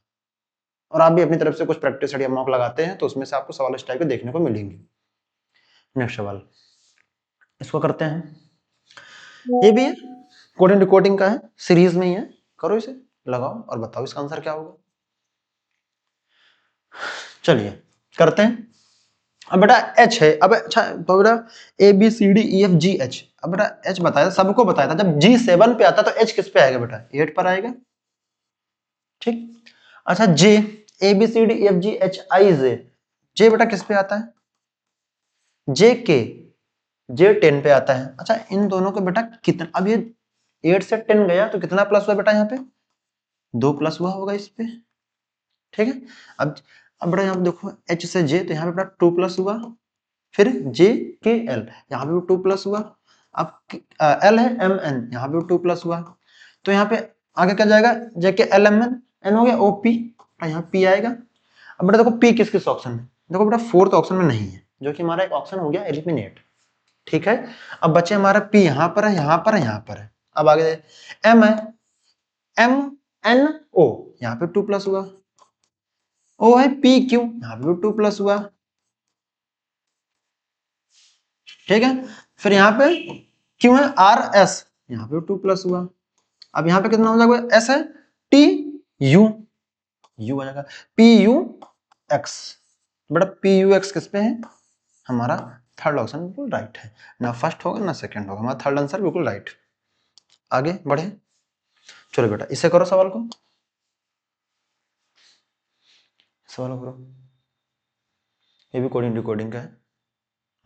और आप भी अपनी तरफ से कुछ प्रैक्टिस या मॉक लगाते हैं तो उसमें से आपको सवाल इस टाइप के देखने को मिलेंगे। नेक्स्ट सवाल इसको करते हैं, ये भी है कोडिंग डिकोडिंग का है, सीरीज में ही है। करो इसे, लगाओ और बताओ इसका आंसर क्या होगा। चलिए करते हैं। अब बेटा एच है, अब अच्छा तो बेटा A B C D E F G H, अब बेटा एच बताया, सबको बताया था, जब जी 7 पे आता तो एच किस पे आएगा बेटा 8 पर आएगा, ठीक। अच्छा J A B C D E F G H I J, J बेटा किस पे आता है, जे के, जे 10 पे आता है। अच्छा इन दोनों को बेटा कितना, अब ये 8 से 10 गया तो कितना प्लस हुआ बेटा, यहाँ पे 2 प्लस हुआ होगा इस पे, ठीक है। अब बेटा यहाँ पे देखो एच से जे, तो यहाँ पे बेटा 2 प्लस हुआ, फिर जे के एल, यहाँ पे भी 2 प्लस हुआ, अब एल है एम एन, यहाँ पे भी 2 प्लस हुआ, तो यहाँ पे आगे क्या जाएगा, जे K L M N, N हो गया ओ पी, यहाँ पी आएगा। अब बेटा देखो पी किस किस ऑप्शन में, देखो बेटा फोर्थ ऑप्शन में नहीं है, जो कि हमारा एक ऑप्शन हो गया एलिमिनेट, ठीक है। अब बचे हमारा पी यहाँ पर है, यहाँ पर है, यहाँ पर है। अब आगे एम है, एम एन ओ, यहाँ पे 2 प्लस हुआ, ओ है पी क्यू, यहाँ पे भी 2 प्लस हुआ, ठीक है। फिर यहाँ पे क्यों है आर एस, यहाँ पे 2 प्लस हुआ। अब यहाँ पे कितना हो जाएगा, एस है टी यू, यू आ जाएगा पी यू एक्स, बेटा पी यू एक्स किस पे है, हमारा थर्ड ऑप्शन बिल्कुल राइट है, ना फर्स्ट होगा ना सेकंड होगा, हमारा थर्ड आंसर बिल्कुल राइट। आगे बढ़े, चलो बेटा इसे करो सवाल को, सवाल करो, ये भी कोडिंग डिकोडिंग का है।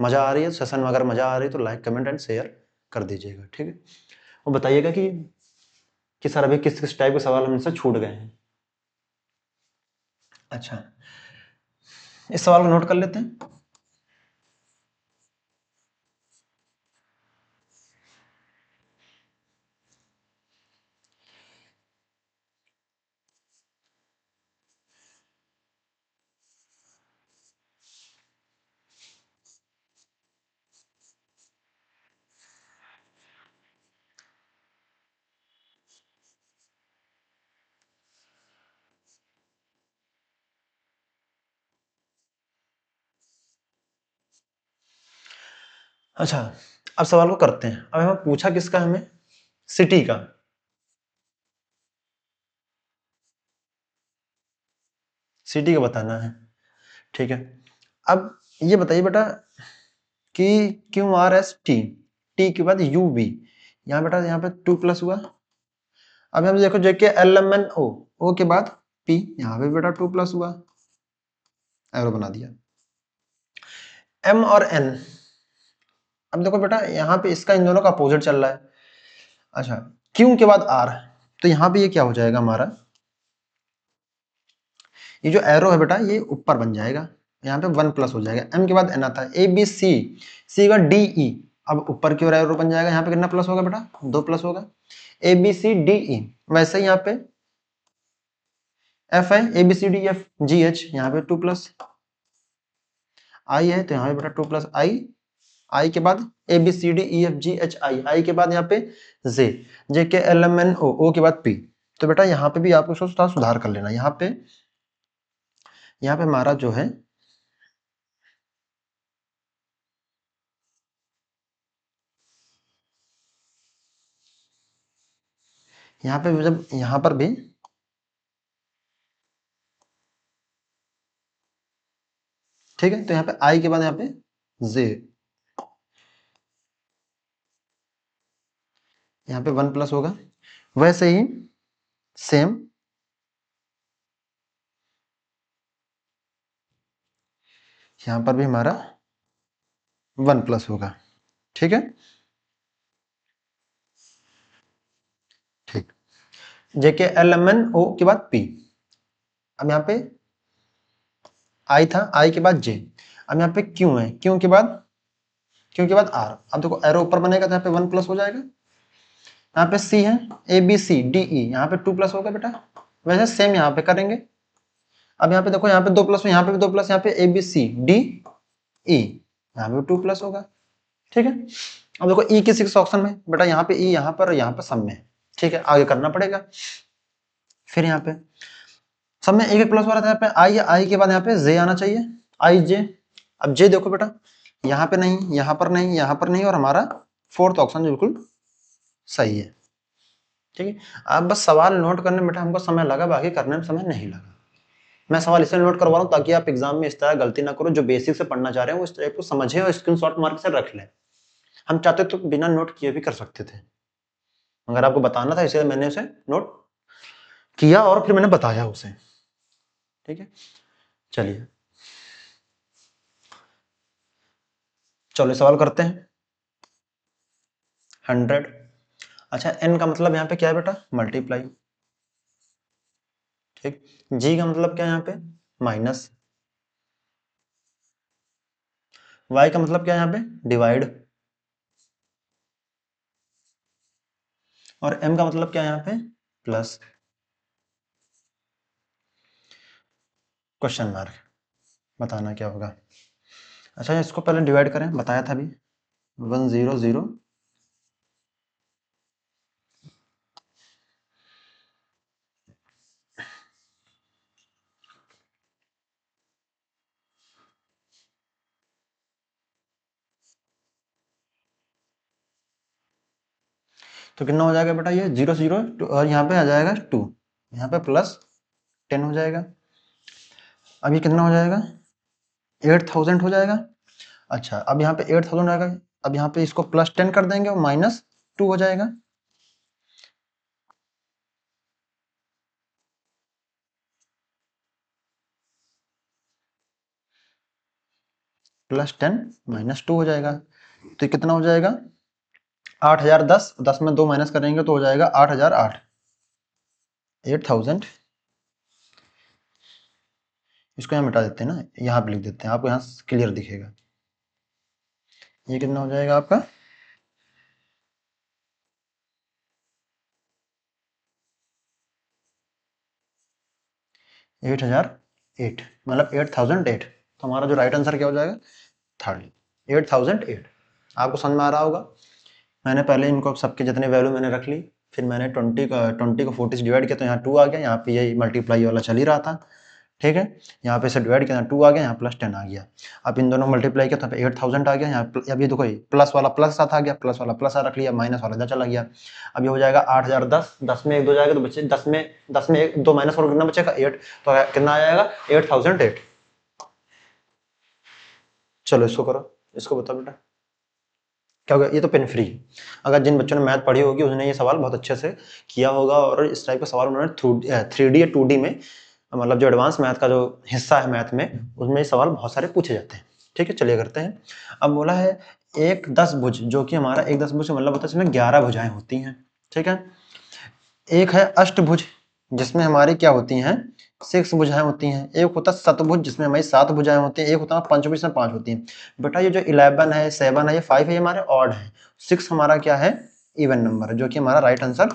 मजा आ रही है सेशन में, अगर मजा आ रही है तो लाइक कमेंट एंड शेयर कर दीजिएगा, ठीक है। और बताइएगा कि सर अभी किस किस टाइप के सवाल हमसे छूट गए हैं। अच्छा इस सवाल को नोट कर लेते हैं। अच्छा अब सवाल को करते हैं। अब हमें पूछा किसका, हमें सिटी का, सिटी का बताना है, ठीक है। अब ये बताइए बेटा कि Q R S T, T के बाद यू बी, यहाँ बेटा यहाँ पे 2 प्लस हुआ। अब यहाँ पे देखो जेके L M N O, O के बाद पी, यहाँ पे बेटा 2 प्लस हुआ, एरो बना दिया। एम और एन, अब देखो बेटा यहाँ पे इसका इन दोनों का अपोजिट चल रहा है। अच्छा क्यू के बाद आर, तो यहाँ पे ये क्या हो जाएगा हमारा, ये जो एरो है बेटा ये ऊपर बन जाएगा, यहाँ पे 1 प्लस हो जाएगा। एम के बाद एन आता है, ए बी सी, सी का डी ई, अब ऊपर की ओर एरो बन जाएगा, यहाँ पे कितना प्लस होगा बेटा 2 प्लस होगा, ए बी सी डी ई। वैसे ही यहाँ पे एफ है, A B C D F G H, यहाँ पे 2 प्लस, आई है तो यहाँ पे बेटा 2 प्लस आई, आई के बाद A B C D E F G H I, I के बाद यहाँ पे J, J K L M N O, O के बाद पी। तो बेटा यहाँ पे भी आपको थोड़ा सुधार कर लेना, यहाँ पे हमारा जो है यहाँ पे जब यहाँ पर भी ठीक है, तो यहाँ पे आई के बाद यहाँ पे जे, यहाँ पे 1 प्लस होगा। वैसे ही सेम यहाँ पर भी हमारा 1 प्लस होगा, ठीक है, ठीक। जेके एल एम एन ओ के बाद पी, अब यहाँ पे आई था, आई के बाद जे, अब यहाँ पे क्यू है, क्यू के बाद आर। अब देखो एरो ऊपर बनेगा तो यहाँ पे 1 प्लस हो जाएगा। यहाँ पे सी है, ए बी सी डी ई, यहाँ पे 2 प्लस होगा बेटा। वैसे सेम यहाँ पे करेंगे। अब यहाँ पे देखो यहाँ पे 2 प्लस, यहाँ पे भी 2 प्लस, यहाँ पे ए बी सी डी ई, यहाँ पे 2 प्लस होगा, ठीक है। अब देखो ई किसी किस ऑप्शन में बेटा, यहाँ पे ई, यहाँ पर और यहाँ पर सब में, ठीक है, आगे करना पड़ेगा। फिर यहाँ पे सब में एक एक प्लस हो रहा था, यहाँ पे आई, आई के बाद यहाँ पे जे आना चाहिए, आई जे। अब जे देखो बेटा यहाँ पे नहीं, यहाँ पर नहीं, यहाँ पर नहीं, और हमारा फोर्थ ऑप्शन बिल्कुल सही है, ठीक है। आप बस सवाल नोट करने में बेटा हमको समय लगा, बाकी करने में समय नहीं लगा, मैं सवाल इसलिए नोट करवा रहा हूँ ताकि आप एग्जाम में इस तरह गलती ना करो, जो बेसिक से पढ़ना चाह रहे हैं वो इस टाइप को समझे और स्क्रीनशॉट मार के रख लें। हम चाहते तो बिना नोट किए भी कर सकते थे, अगर आपको बताना था इसलिए मैंने उसे नोट किया और फिर मैंने बताया उसे। ठीक है, चलिए चलो सवाल करते हैं। 100, अच्छा n का मतलब यहाँ पे क्या है बेटा, मल्टीप्लाई। ठीक, g का मतलब क्या है यहाँ पे, माइनस। y का मतलब क्या है यहाँ पे, डिवाइड। और m का मतलब क्या है यहाँ पे, प्लस। क्वेश्चन मार्क, बताना क्या होगा। अच्छा इसको पहले डिवाइड करें, बताया था अभी, 100 तो कितना हो जाएगा बेटा, ये 0 0 और यहाँ पे आ जाएगा 2, यहाँ पे प्लस 10 हो जाएगा। अब ये कितना हो जाएगा, 8000 हो जाएगा। अच्छा अब यहाँ पे 8000 आएगा, अब यहाँ पे इसको प्लस 10 कर देंगे और माइनस 2 हो जाएगा। प्लस 10 माइनस 2 हो जाएगा, तो ये कितना हो जाएगा, 8010, 10 में 2 माइनस करेंगे तो हो जाएगा 8008, 8000। इसको यहाँ मिटा देते हैं ना, यहाँ पे लिख देते हैं, आपको यहाँ क्लियर दिखेगा। ये कितना हो जाएगा आपका, 8008, मतलब 8008। तो हमारा जो राइट आंसर क्या हो जाएगा, 8008। आपको समझ में आ रहा होगा। मैंने पहले इनको सबके जितने वैल्यू मैंने रख ली, फिर मैंने 20 को 40 से डिवाइड किया तो यहाँ 2 आ गया, यहाँ पे ये मल्टीप्लाई वाला चल ही रहा था। ठीक है, यहाँ पे से डिवाइड किया, यहाँ 2 आ गया, यहाँ प्लस 10 आ गया। अब इन दोनों मल्टीप्लाई किया तो 8000 आ गया, यहाँ अब ये देखो प्लस वाला प्लस साथ आ गया, प्लस वाला प्लस रख लिया, माइनस वाला इधर चला गया। अब ये हो जाएगा 8010, 10 में 1 2 जाएगा तो बच्चे 10 में 1 2 माइनस और कितना बचेगा 8, तो कितना आ जाएगा 8008। चलो इसको करो, इसको बताओ बेटा क्या होगा। ये तो पेन फ्री, अगर जिन बच्चों ने मैथ पढ़ी होगी उन्होंने ये सवाल बहुत अच्छे से किया होगा, और इस टाइप का सवाल उन्होंने 3D या 2D में, मतलब जो एडवांस मैथ का जो हिस्सा है मैथ में, उसमें ये सवाल बहुत सारे पूछे जाते हैं। ठीक है, चलिए करते हैं। अब बोला है एक 10 भुज, जो कि हमारा एक 10 भुज का मतलब होता है इसमें 11 भुजाएं होती हैं। ठीक है, एक है अष्टभुज जिसमें हमारी क्या होती हैं, 6 भुजाएं होती हैं। एक होता है शतभुज जिसमें हमारी 7 भुजाएं होती हैं। एक होता है पंचभुज जिसमें 5 होती हैं। बेटा ये जो 11 है, 7 है, ये 5 है, ये हमारे ऑड है। 6 हमारा क्या है, इवन नंबर है, जो कि हमारा राइट आंसर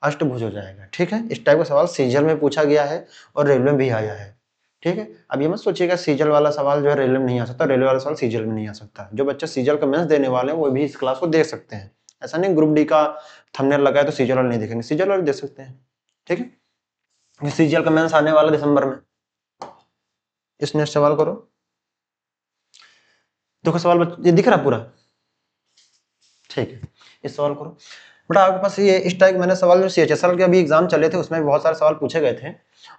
अष्टभुज हो जाएगा। ठीक है, इस टाइप का सवाल सीजल में पूछा गया है और रेलवे में भी आया है। ठीक है, अब ये मत सोचिएगा सीजल वाला सवाल जो है रेलवे में नहीं आ सकता, रेलवे वाला सवाल सीजल में नहीं आ सकता। जो बच्चे सीजल का मेंस देने वाले हैं वो भी इस क्लास को देख सकते हैं। ऐसा नहीं ग्रुप डी का थंबनेल लगाए तो सीजल वाले नहीं देखेंगे, सीजल वाले देख सकते हैं। ठीक है, सीजीएल का मेंस आने वाला दिसंबर में। इस नेक्स्ट सवाल करो, देखो सवाल ये दिख रहा पूरा। ठीक है, इस सवाल करो बेटा। आपके पास ये इस टाइप मैंने सवाल जो सीएचएसएल के अभी एग्जाम चले थे उसमें भी बहुत सारे सवाल पूछे गए थे,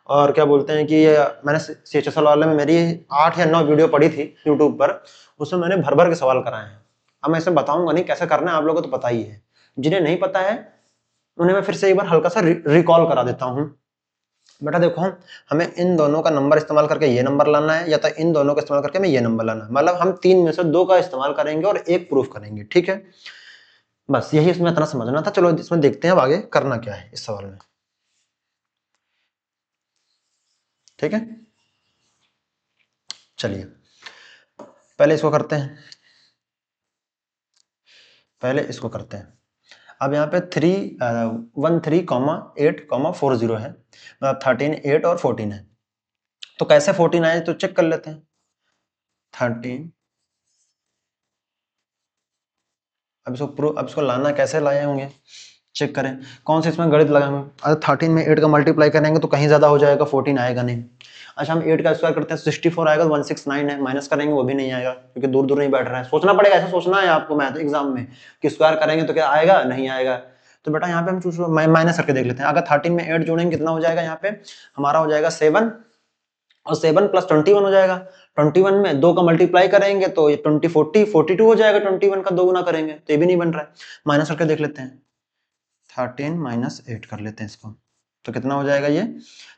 और क्या बोलते हैं कि मैंने सीएचएसएल वाले में मेरी 8 या 9 वीडियो पड़ी थी यूट्यूब पर, उसमें मैंने भर भर के सवाल कराए हैं। अब मैं इसमें बताऊंगा नहीं कैसे करना है, आप लोगों को तो पता ही है। जिन्हें नहीं पता है उन्हें मैं फिर से एक बार हल्का सा रिकॉल करा देता हूँ। बेटा देखो, हमें इन दोनों का नंबर इस्तेमाल करके ये नंबर लाना है, या तो इन दोनों का इस्तेमाल करके हमें ये नंबर लाना है। मतलब हम 3 में से 2 का इस्तेमाल करेंगे और 1 प्रूफ करेंगे। ठीक है, बस यही इसमें इतना समझना था। चलो इसमें देखते हैं अब आगे करना क्या है इस सवाल में। ठीक है, चलिए पहले इसको करते हैं, पहले इसको करते हैं। अब यहाँ पे 13,8,40 है, मतलब 13, 8 और 14 है। तो कैसे 14 आए तो चेक कर लेते हैं। 13, अब इसको लाना कैसे लाए होंगे, चेक करें कौन से इसमें गणित लगाएंगे। अगर 13 में 8 का मल्टीप्लाई करेंगे तो कहीं ज्यादा हो जाएगा, 14 आएगा नहीं। अच्छा हम 8 का स्क्वायर करते हैं 64 आएगा, 169 है, माइनस करेंगे वो भी नहीं आएगा क्योंकि दूर दूर नहीं बैठ रहा है। सोचना पड़ेगा, ऐसा सोचना है आपको मैथ एग्जाम में कि स्क्वायर करेंगे तो क्या आएगा, नहीं आएगा। तो बेटा यहाँ पे हम चूज माइनस करके देख लेते हैं। अगर 13 में 8 जोड़ेंगे कितना हो जाएगा, यहाँ पे हमारा हो जाएगा 7, और 7 + 21 हो जाएगा। 21 में 2 का मल्टीप्लाई करेंगे तो ये 20 40 42 हो जाएगा। 21 का 2 गुना करेंगे तो ये भी नहीं बन रहा है। माइनस करके देख लेते हैं। 13 - 8 कर लेते हैं इसको, तो कितना हो जाएगा ये?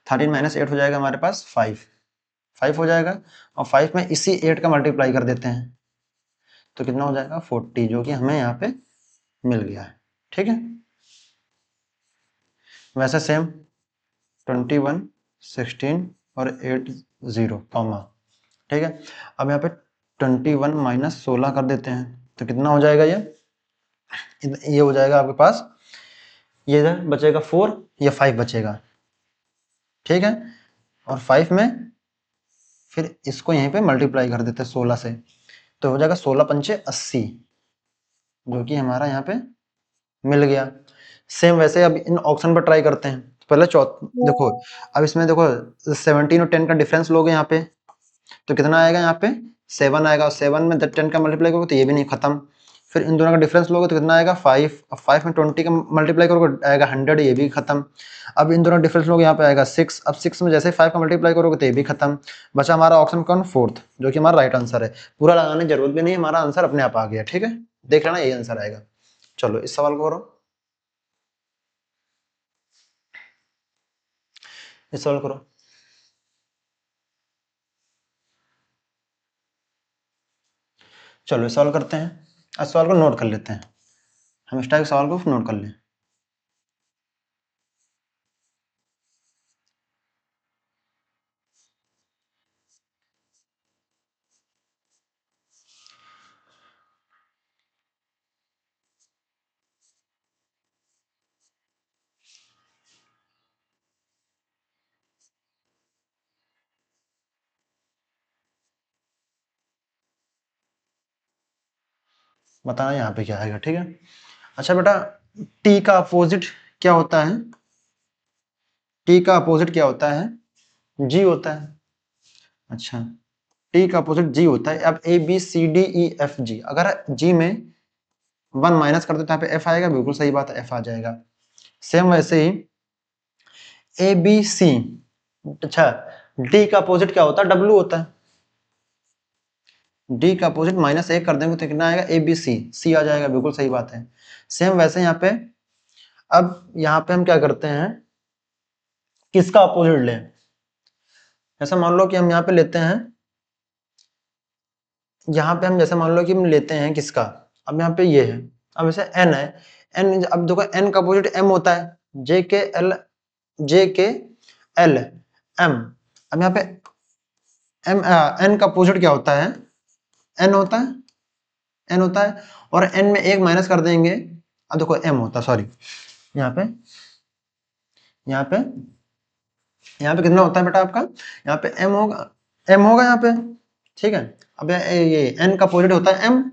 13 - 8 हो जाएगा हमारे पास 5 हो जाएगा। और 5 में इसी 8 का मल्टीप्लाई कर देते हैं तो कितना हो जाएगा? 40, जो कि हमें यहाँ पे मिल गया है। ठीक है, वैसे सेम 21 16 और 8 0 कॉमा। ठीक है, अब यहाँ पे 21 - 16 कर देते हैं तो कितना हो जाएगा? ये हो जाएगा आपके पास, ये बचेगा 4, या 5 बचेगा। ठीक है, और 5 में फिर इसको यहीं पे मल्टीप्लाई कर देते हैं 16 से, तो हो जाएगा 16 पंचे 80, जो कि हमारा यहाँ पे मिल गया। सेम वैसे अब इन ऑप्शन पर ट्राई करते हैं। तो पहले देखो, अब इसमें देखो 17 और 10 का डिफरेंस लोगे यहाँ पे तो कितना आएगा? यहाँ पे 7 आएगा, और 7 में 10 का मल्टीप्लाई करोगे तो ये भी नहीं खत्म। फिर इन दोनों का डिफरेंस लोगे तो कितना आएगा? 5। अब 5 में 20 का मल्टीप्लाई करोगे आएगा 100, ये भी खत्म। अब इन दोनों का डिफरेंस लोगे यहाँ पे आएगा 6। अब 6 में जैसे 5 का मल्टीप्लाई करोगे तो ये भी खत्म। बचा हमारा ऑप्शन कौन? 4th, जो कि हमारा राइट आंसर है। पूरा लगाने की जरूरत भी नहीं, हमारा आंसर अपने आप आ गया। ठीक है, देख लेना यही आंसर आएगा। चलो इस सवाल को करो, इस सवाल करो। चलो इस सवाल करते हैं। इस सवाल को नोट कर लेते हैं, हम इस टाइप के सवाल को नोट कर लें। बताना यहाँ पे क्या आएगा। ठीक है, अच्छा बेटा, टी का अपोजिट क्या होता है? टी का अपोजिट क्या होता है? जी होता है। अच्छा, टी का अपोजिट जी होता है। अब A B C D E F G, अगर जी में 1 माइनस कर दो तो यहाँ पे एफ आएगा। बिल्कुल सही बात है, एफ आ जाएगा। सेम वैसे ही ए बी सी, अच्छा डी का अपोजिट क्या होता है? डब्ल्यू होता है। डी का अपोजिट -1 कर देंगे तो कितना आएगा? ए बी सी, सी आ जाएगा। बिल्कुल सही बात है। सेम वैसे यहाँ पे, अब यहाँ पे हम क्या करते हैं, किसका अपोजिट लें? ऐसा मान लो कि हम यहाँ पे लेते हैं, यहाँ पे हम जैसे मान लो कि हम लेते हैं किसका, अब यहाँ पे ये है, अब ऐसे एन है। एन, अब देखो एन का अपोजिट एम होता है। जे के एल, जे के एल एम। अब यहाँ पे एम, एन का अपोजिट क्या होता है? एन होता है, एन होता है। और एन में 1 माइनस कर देंगे, अब देखो एम होता है, सॉरी यहाँ पे, यहाँ पे, यहाँ पे कितना होता है बेटा आपका? यहाँ पे एम होगा, एम होगा यहाँ पे। ठीक है, अब ये एन का अपोजिट होता है एम।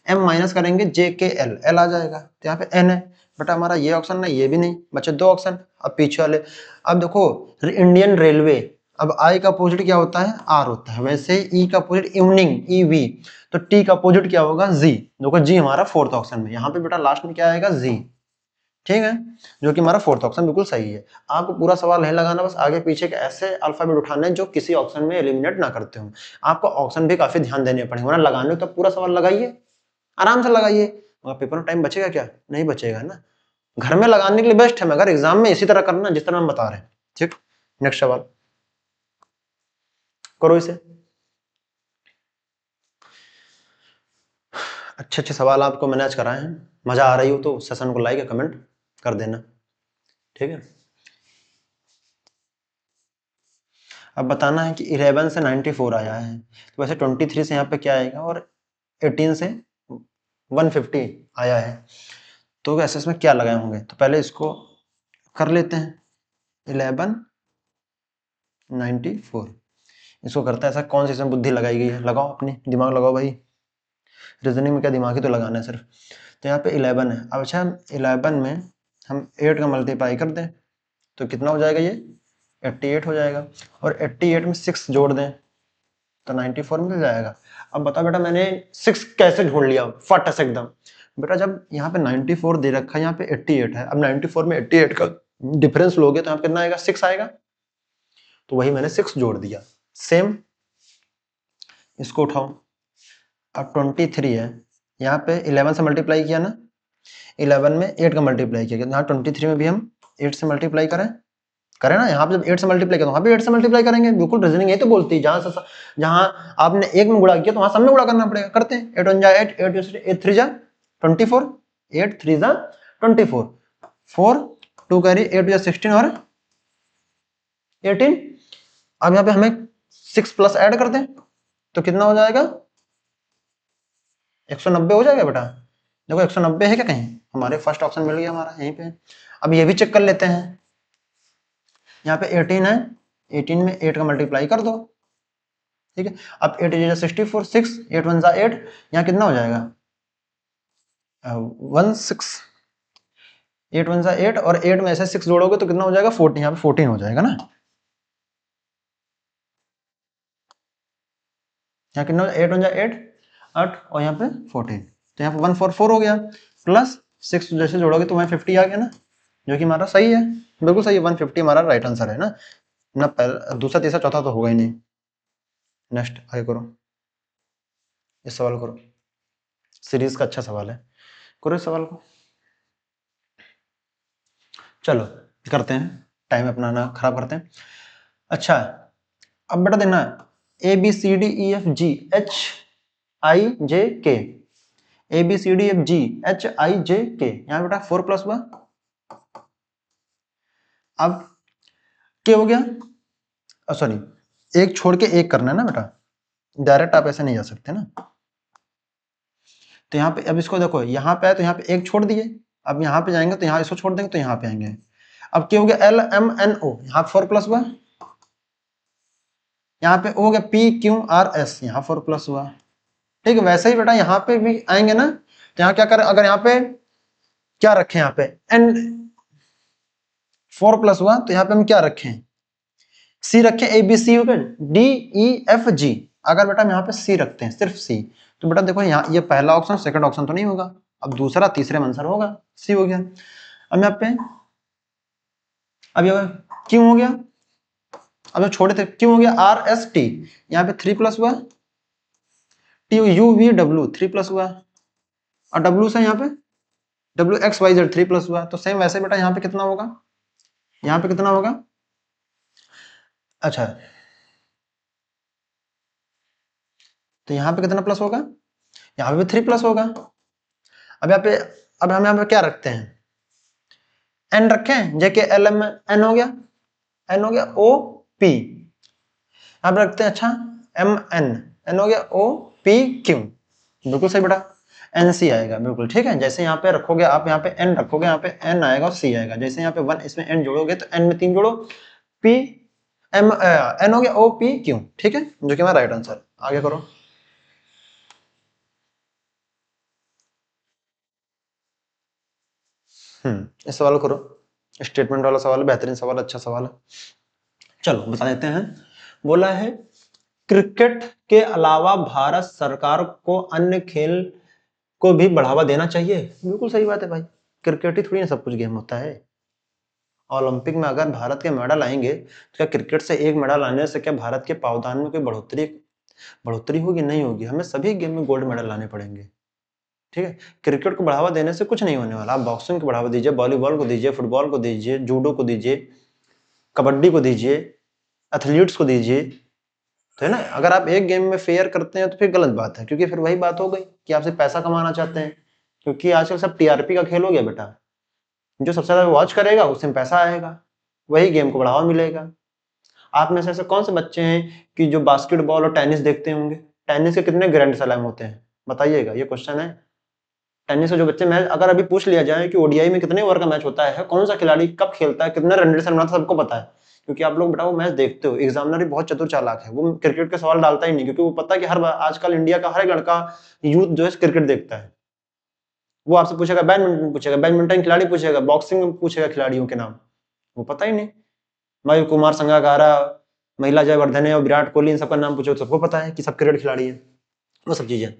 एम माइनस करेंगे जे के एल, एल आ जाएगा। तो यहाँ पे एन है बेटा हमारा, ये ऑप्शन नहीं, ये भी नहीं, बचे 2 ऑप्शन। अब पीछे वाले, अब देखो इंडियन रेलवे, अब आई का अपोजिट क्या होता है? आर होता है। वैसे ई का अपोजिट इवनिंग, ई वी, तो टी का अपोजिट क्या होगा? जी। देखो जी हमारा 4th ऑप्शन में, यहाँ पे बेटा लास्ट में क्या आएगा? जी। ठीक है, जो कि हमारा 4th ऑप्शन बिल्कुल सही है। आपको पूरा सवाल नहीं लगाना, बस आगे पीछे के ऐसे अल्फाबेट उठाने जो किसी ऑप्शन में एलिमिनेट ना करते हो। आपको ऑप्शन भी काफी ध्यान देने पड़ेंगे, वरना लगाने हो तो पूरा सवाल लगाइए, आराम से लगाइए। मगर पेपर में टाइम बचेगा क्या? नहीं बचेगा ना। घर में लगाने के लिए बेस्ट है, मगर एग्जाम में इसी तरह करना जिस तरह हम बता रहे हैं। ठीक, नेक्स्ट सवाल करो इसे। अच्छे अच्छे सवाल आपको मैंने आज कराए हैं। मजा आ रही हो तो सेशन को लाइक या कमेंट कर देना। ठीक है, अब बताना है कि 11 से 94 आया है, तो वैसे 23 से यहाँ पे क्या आएगा, और 18 से 150 आया है, तो वैसे इसमें क्या लगाए होंगे? तो पहले इसको कर लेते हैं। 11 94 इसको करता है, ऐसा कौन सी इसमें बुद्धि लगाई गई है? लगाओ, अपनी दिमाग लगाओ भाई। रीजनिंग में क्या दिमाग ही तो लगाना है सिर्फ। तो यहाँ पे 11 है। अब अच्छा 11 में हम 8 का मल्टीप्लाई कर दें तो कितना हो जाएगा? ये 88 हो जाएगा। और 88 में 6 जोड़ दें तो 94 मिल जाएगा। अब बताओ बेटा, मैंने 6 कैसे ढूंढ लिया फट से एकदम? बेटा जब यहाँ पे 94 दे रखा है, यहाँ पे 88 है, अब 94 में 88 का डिफरेंस लोगे तो यहाँ पे कितना आएगा? 6 आएगा। तो वही मैंने 6 जोड़ दिया। सेम इसको उठाओ, अब 23 है, यहाँ पे 11 से मल्टीप्लाई किया ना, 11 में 8 का मल्टीप्लाई किया, यहाँ 23 में भी हम 8 से मल्टीप्लाई करें ना, यहाँ पे जब 8 से मल्टीप्लाई किया तो वहाँ पे 8 से मल्टीप्लाई करेंगे, बिल्कुल रीजनिंग यही तो बोलती है, जहाँ आपने एक में गुणा किया तो वहाँ सब में गुणा करना पड़ेगा, करते हैं। 8 1 जा 8, 8 3 जा 24, 8 3 जा 24, 4 2 कैरी 8 जा 16 और 18। अब यहाँ पे हमें 6 प्लस ऐड कर दें तो कितना हो जाएगा, 190 हो जाएगा बेटा। देखो 190 है क्या कहीं, हमारे फर्स्ट ऑप्शन मिल गया हमारा यहीं पे। अब ये भी चेक कर लेते हैं, यहाँ पे 18 है, 18 में 8 का मल्टीप्लाई कर दो, ठीक है। अब 8 जा 64, 6 8 1 जा 8, यहाँ कितना हो जाएगा 16, 8 1 जा 8 और 8 में ऐसे 6 जोड़ोगे तो कितना हो जाएगा 14, यहाँ पे 14 हो जाएगा ना, यहाँ कितना 8 1 जा 8 8 और यहाँ पे 14, तो यहाँ पे 144 हो गया, प्लस 6 जैसे जोड़ोगे तो वहाँ 50 आ गया ना, जो कि हमारा सही है, बिल्कुल सही है, 150 हमारा राइट आंसर है ना पहला दूसरा तीसरा चौथा तो होगा ही नहीं। नेक्स्ट आगे करो, इस सवाल करो, सीरीज का अच्छा सवाल है, करो इस सवाल को। चलो करते हैं, टाइम अपना ना खराब करते हैं। अच्छा अब बेटा देखना, A B C D E F G H I J K, A B C D F G H I J K, यहाँ बेटा 4 प्लस हुआ, अब क्या हो गया, सॉरी एक छोड़ के एक करना है ना बेटा, डायरेक्ट आप ऐसे नहीं जा सकते ना, तो यहाँ पे अब इसको देखो, यहाँ पे है तो यहाँ पे एक छोड़ दिए, अब यहाँ पे जाएंगे तो यहाँ इसको छोड़ देंगे तो यहाँ पे आएंगे, अब क्या हो गया एल एम एन ओ, यहाँ 4 प्लस हुआ, यहाँ पे हो गया पी क्यू आर एस, यहाँ 4 प्लस हुआ, ठीक है। वैसे ही बेटा यहाँ पे भी आएंगे ना, तो यहाँ क्या करें, अगर यहाँ पे क्या रखें, यहाँ पे एन 4 प्लस हुआ तो यहाँ पे हम क्या रखें, सी रखें, ए बी सी हो गया, डी ई एफ जी, अगर बेटा हम यहाँ पे सी रखते हैं सिर्फ सी, तो बेटा देखो यहाँ ये पहला ऑप्शन सेकंड ऑप्शन तो नहीं होगा, अब दूसरा तीसरे में आंसर होगा, सी हो गया। अब यहाँ पे अब ये क्यों हो गया, अब जो छोड़े थे क्यों हो गया आर एस टी, यहाँ पे 3 प्लस हुआ, T U V W 3 plus हुआ, और डब्ल्यू से यहाँ पे W X Y Z 3 plus हुआ, तो सेम वैसे बेटा यहाँ पे कितना होगा, यहाँ पे कितना होगा, अच्छा तो यहाँ पे कितना प्लस होगा, यहाँ पे भी 3 प्लस होगा। अब यहाँ पे अब हम यहाँ पे क्या रखते हैं, एन रखें, जेके एल एम एन हो गया, एन हो गया ओ पी, यहाँ पे रखते हैं अच्छा एम एन, एन हो गया ओ पी क्यू, बिल्कुल सही बेटा, एन सी आएगा, बिल्कुल ठीक है। जैसे यहाँ पे रखोगे आप, यहाँ पे एन रखोगे, यहाँ पे एन आएगा और सी आएगा, जैसे यहाँ पे 1 इसमें एन जोड़ोगे तो एन में 3 जोड़ो, पी एम एन हो गया ओ पी क्यू, ठीक है, जो कि हमारा राइट आंसर। आगे करो, इस सवाल करो, स्टेटमेंट वाला सवाल है, बेहतरीन सवाल, अच्छा सवाल है। चलो बता देते हैं, बोला है क्रिकेट के अलावा भारत सरकार को अन्य खेल को भी बढ़ावा देना चाहिए, बिल्कुल सही बात है भाई, क्रिकेट ही थोड़ी ना सब कुछ गेम होता है। ओलंपिक में अगर भारत के मेडल आएंगे तो क्या क्रिकेट से एक मेडल आने से क्या भारत के पावदान में कोई बढ़ोतरी होगी, नहीं होगी, हमें सभी गेम में गोल्ड मेडल लाने पड़ेंगे, ठीक है। क्रिकेट को बढ़ावा देने से कुछ नहीं होने वाला, आप बॉक्सिंग को बढ़ावा दीजिए, वॉलीबॉल को दीजिए, फुटबॉल को दीजिए, जूडो को दीजिए, कबड्डी को दीजिए, एथलीट्स को दीजिए, तो है ना। अगर आप एक गेम में फेयर करते हैं तो फिर गलत बात है, क्योंकि फिर वही बात हो गई कि आपसे पैसा कमाना चाहते हैं, क्योंकि आजकल सब टीआरपी का खेल हो गया बेटा, जो सबसे ज्यादा वॉच करेगा उसमें पैसा आएगा, वही गेम को बढ़ावा मिलेगा। आप में से ऐसे कौन से बच्चे हैं कि जो बास्केटबॉल और टेनिस देखते होंगे, टेनिस के कितने ग्रैंड स्लैम होते हैं बताइएगा, ये क्वेश्चन है। टेनिस के जो बच्चे मैच अगर अभी पूछ लिया जाए कि ओडीआई में कितने ओवर का मैच होता है, कौन सा खिलाड़ी कब खेलता है, कितने रन रेट से बनाता है, सबको पता है, क्योंकि आप लोग बेटा वो मैच देखते हो। एग्जामिनर भी बहुत चतुर चालाक है, वो क्रिकेट के सवाल डालता ही नहीं, क्योंकि वो पता है कि हर बार आजकल इंडिया का हर एक लड़का यूथ जो है क्रिकेट देखता है। वो आपसे पूछेगा बैडमिंटन, पूछेगा बैडमिंटन खिलाड़ी, पूछेगा बॉक्सिंग, पूछेगा खिलाड़ियों के नाम, वो पता ही नहीं। मयूर कुमार संगाकारा, महिला जयवर्धने और विराट कोहली, इन सबका नाम पूछो तो सबको पता है कि सब क्रिकेट खिलाड़ी है, वो सब चीजें।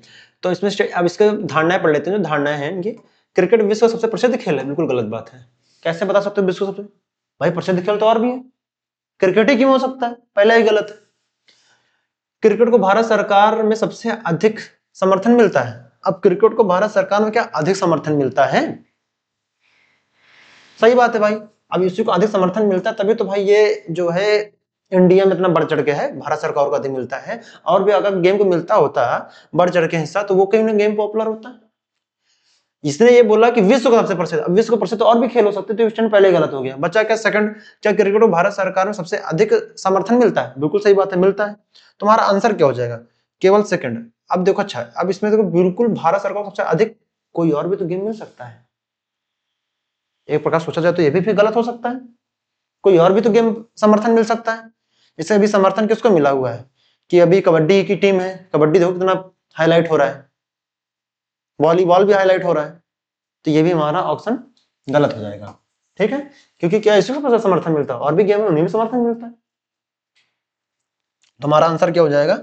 तो इसमें अब इसके धारणाएं पढ़ लेते हैं, जो धारणाएं हैं इनकी। क्रिकेट विश्व का सबसे प्रसिद्ध खेल है, बिल्कुल गलत बात है। कैसे बता सकते हो विश्व सबसे, भाई प्रसिद्ध खेल तो और भी है, क्रिकेट ही क्यों हो सकता है, पहला ही गलत है। क्रिकेट को भारत सरकार में सबसे अधिक समर्थन मिलता है। अब क्रिकेट को भारत सरकार में क्या अधिक समर्थन मिलता है? सही बात है भाई। अब इसी को अधिक समर्थन मिलता है तभी तो भाई ये जो है इंडिया में इतना बढ़ चढ़ के है, भारत सरकार को अधिक मिलता है। और भी अगर गेम को मिलता होता बढ़ चढ़ के हिस्सा तो वो कहीं ना गेम पॉपुलर होता। इसने ये बोला कि विश्व का सबसे प्रसिद्ध, अब विश्व का प्रसिद्ध तो और भी खेल हो सकते, तो स्टैंड पहले गलत हो गया। बच्चा क्या सेकंड, क्या क्रिकेट को भारत सरकार में सबसे अधिक समर्थन मिलता है? बिल्कुल सही बात है, मिलता है। तुम्हारा आंसर क्या हो जाएगा? केवल सेकंड। अब देखो अच्छा, अब इसमें देखो बिल्कुल भारत सरकार को सबसे अधिक कोई और भी तो गेम मिल सकता है। एक प्रकार सोचा जाए तो ये भी फिर गलत हो सकता है, कोई और भी तो गेम समर्थन मिल सकता है। जैसे अभी समर्थन किसको मिला हुआ है कि अभी कबड्डी की टीम है, कबड्डी देखो कितना हाईलाइट हो रहा है, वॉलीबॉल भी हाईलाइट हो रहा है, तो ये भी हमारा ऑप्शन गलत हो जाएगा। ठीक है, क्योंकि क्या इसी को समर्थन मिलता है, और भी गेम है उन्हें भी समर्थन मिलता है। तुम्हारा आंसर क्या हो जाएगा?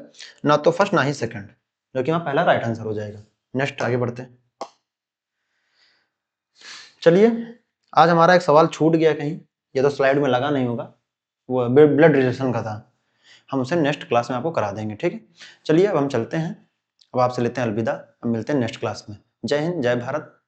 ना तो फर्स्ट ना ही सेकंड, जो कि हमारा पहला राइट आंसर हो जाएगा। नेक्स्ट आगे बढ़ते हैं। चलिए, आज हमारा एक सवाल छूट गया कहीं, ये तो स्लाइड में लगा नहीं होगा, वो ब्लड रिलेशन का था। हम उसे नेक्स्ट क्लास में आपको करा देंगे। ठीक है, चलिए अब हम चलते हैं, अब आपसे लेते हैं अलविदा। अब मिलते हैं नेक्स्ट क्लास में। जय हिंद, जय भारत।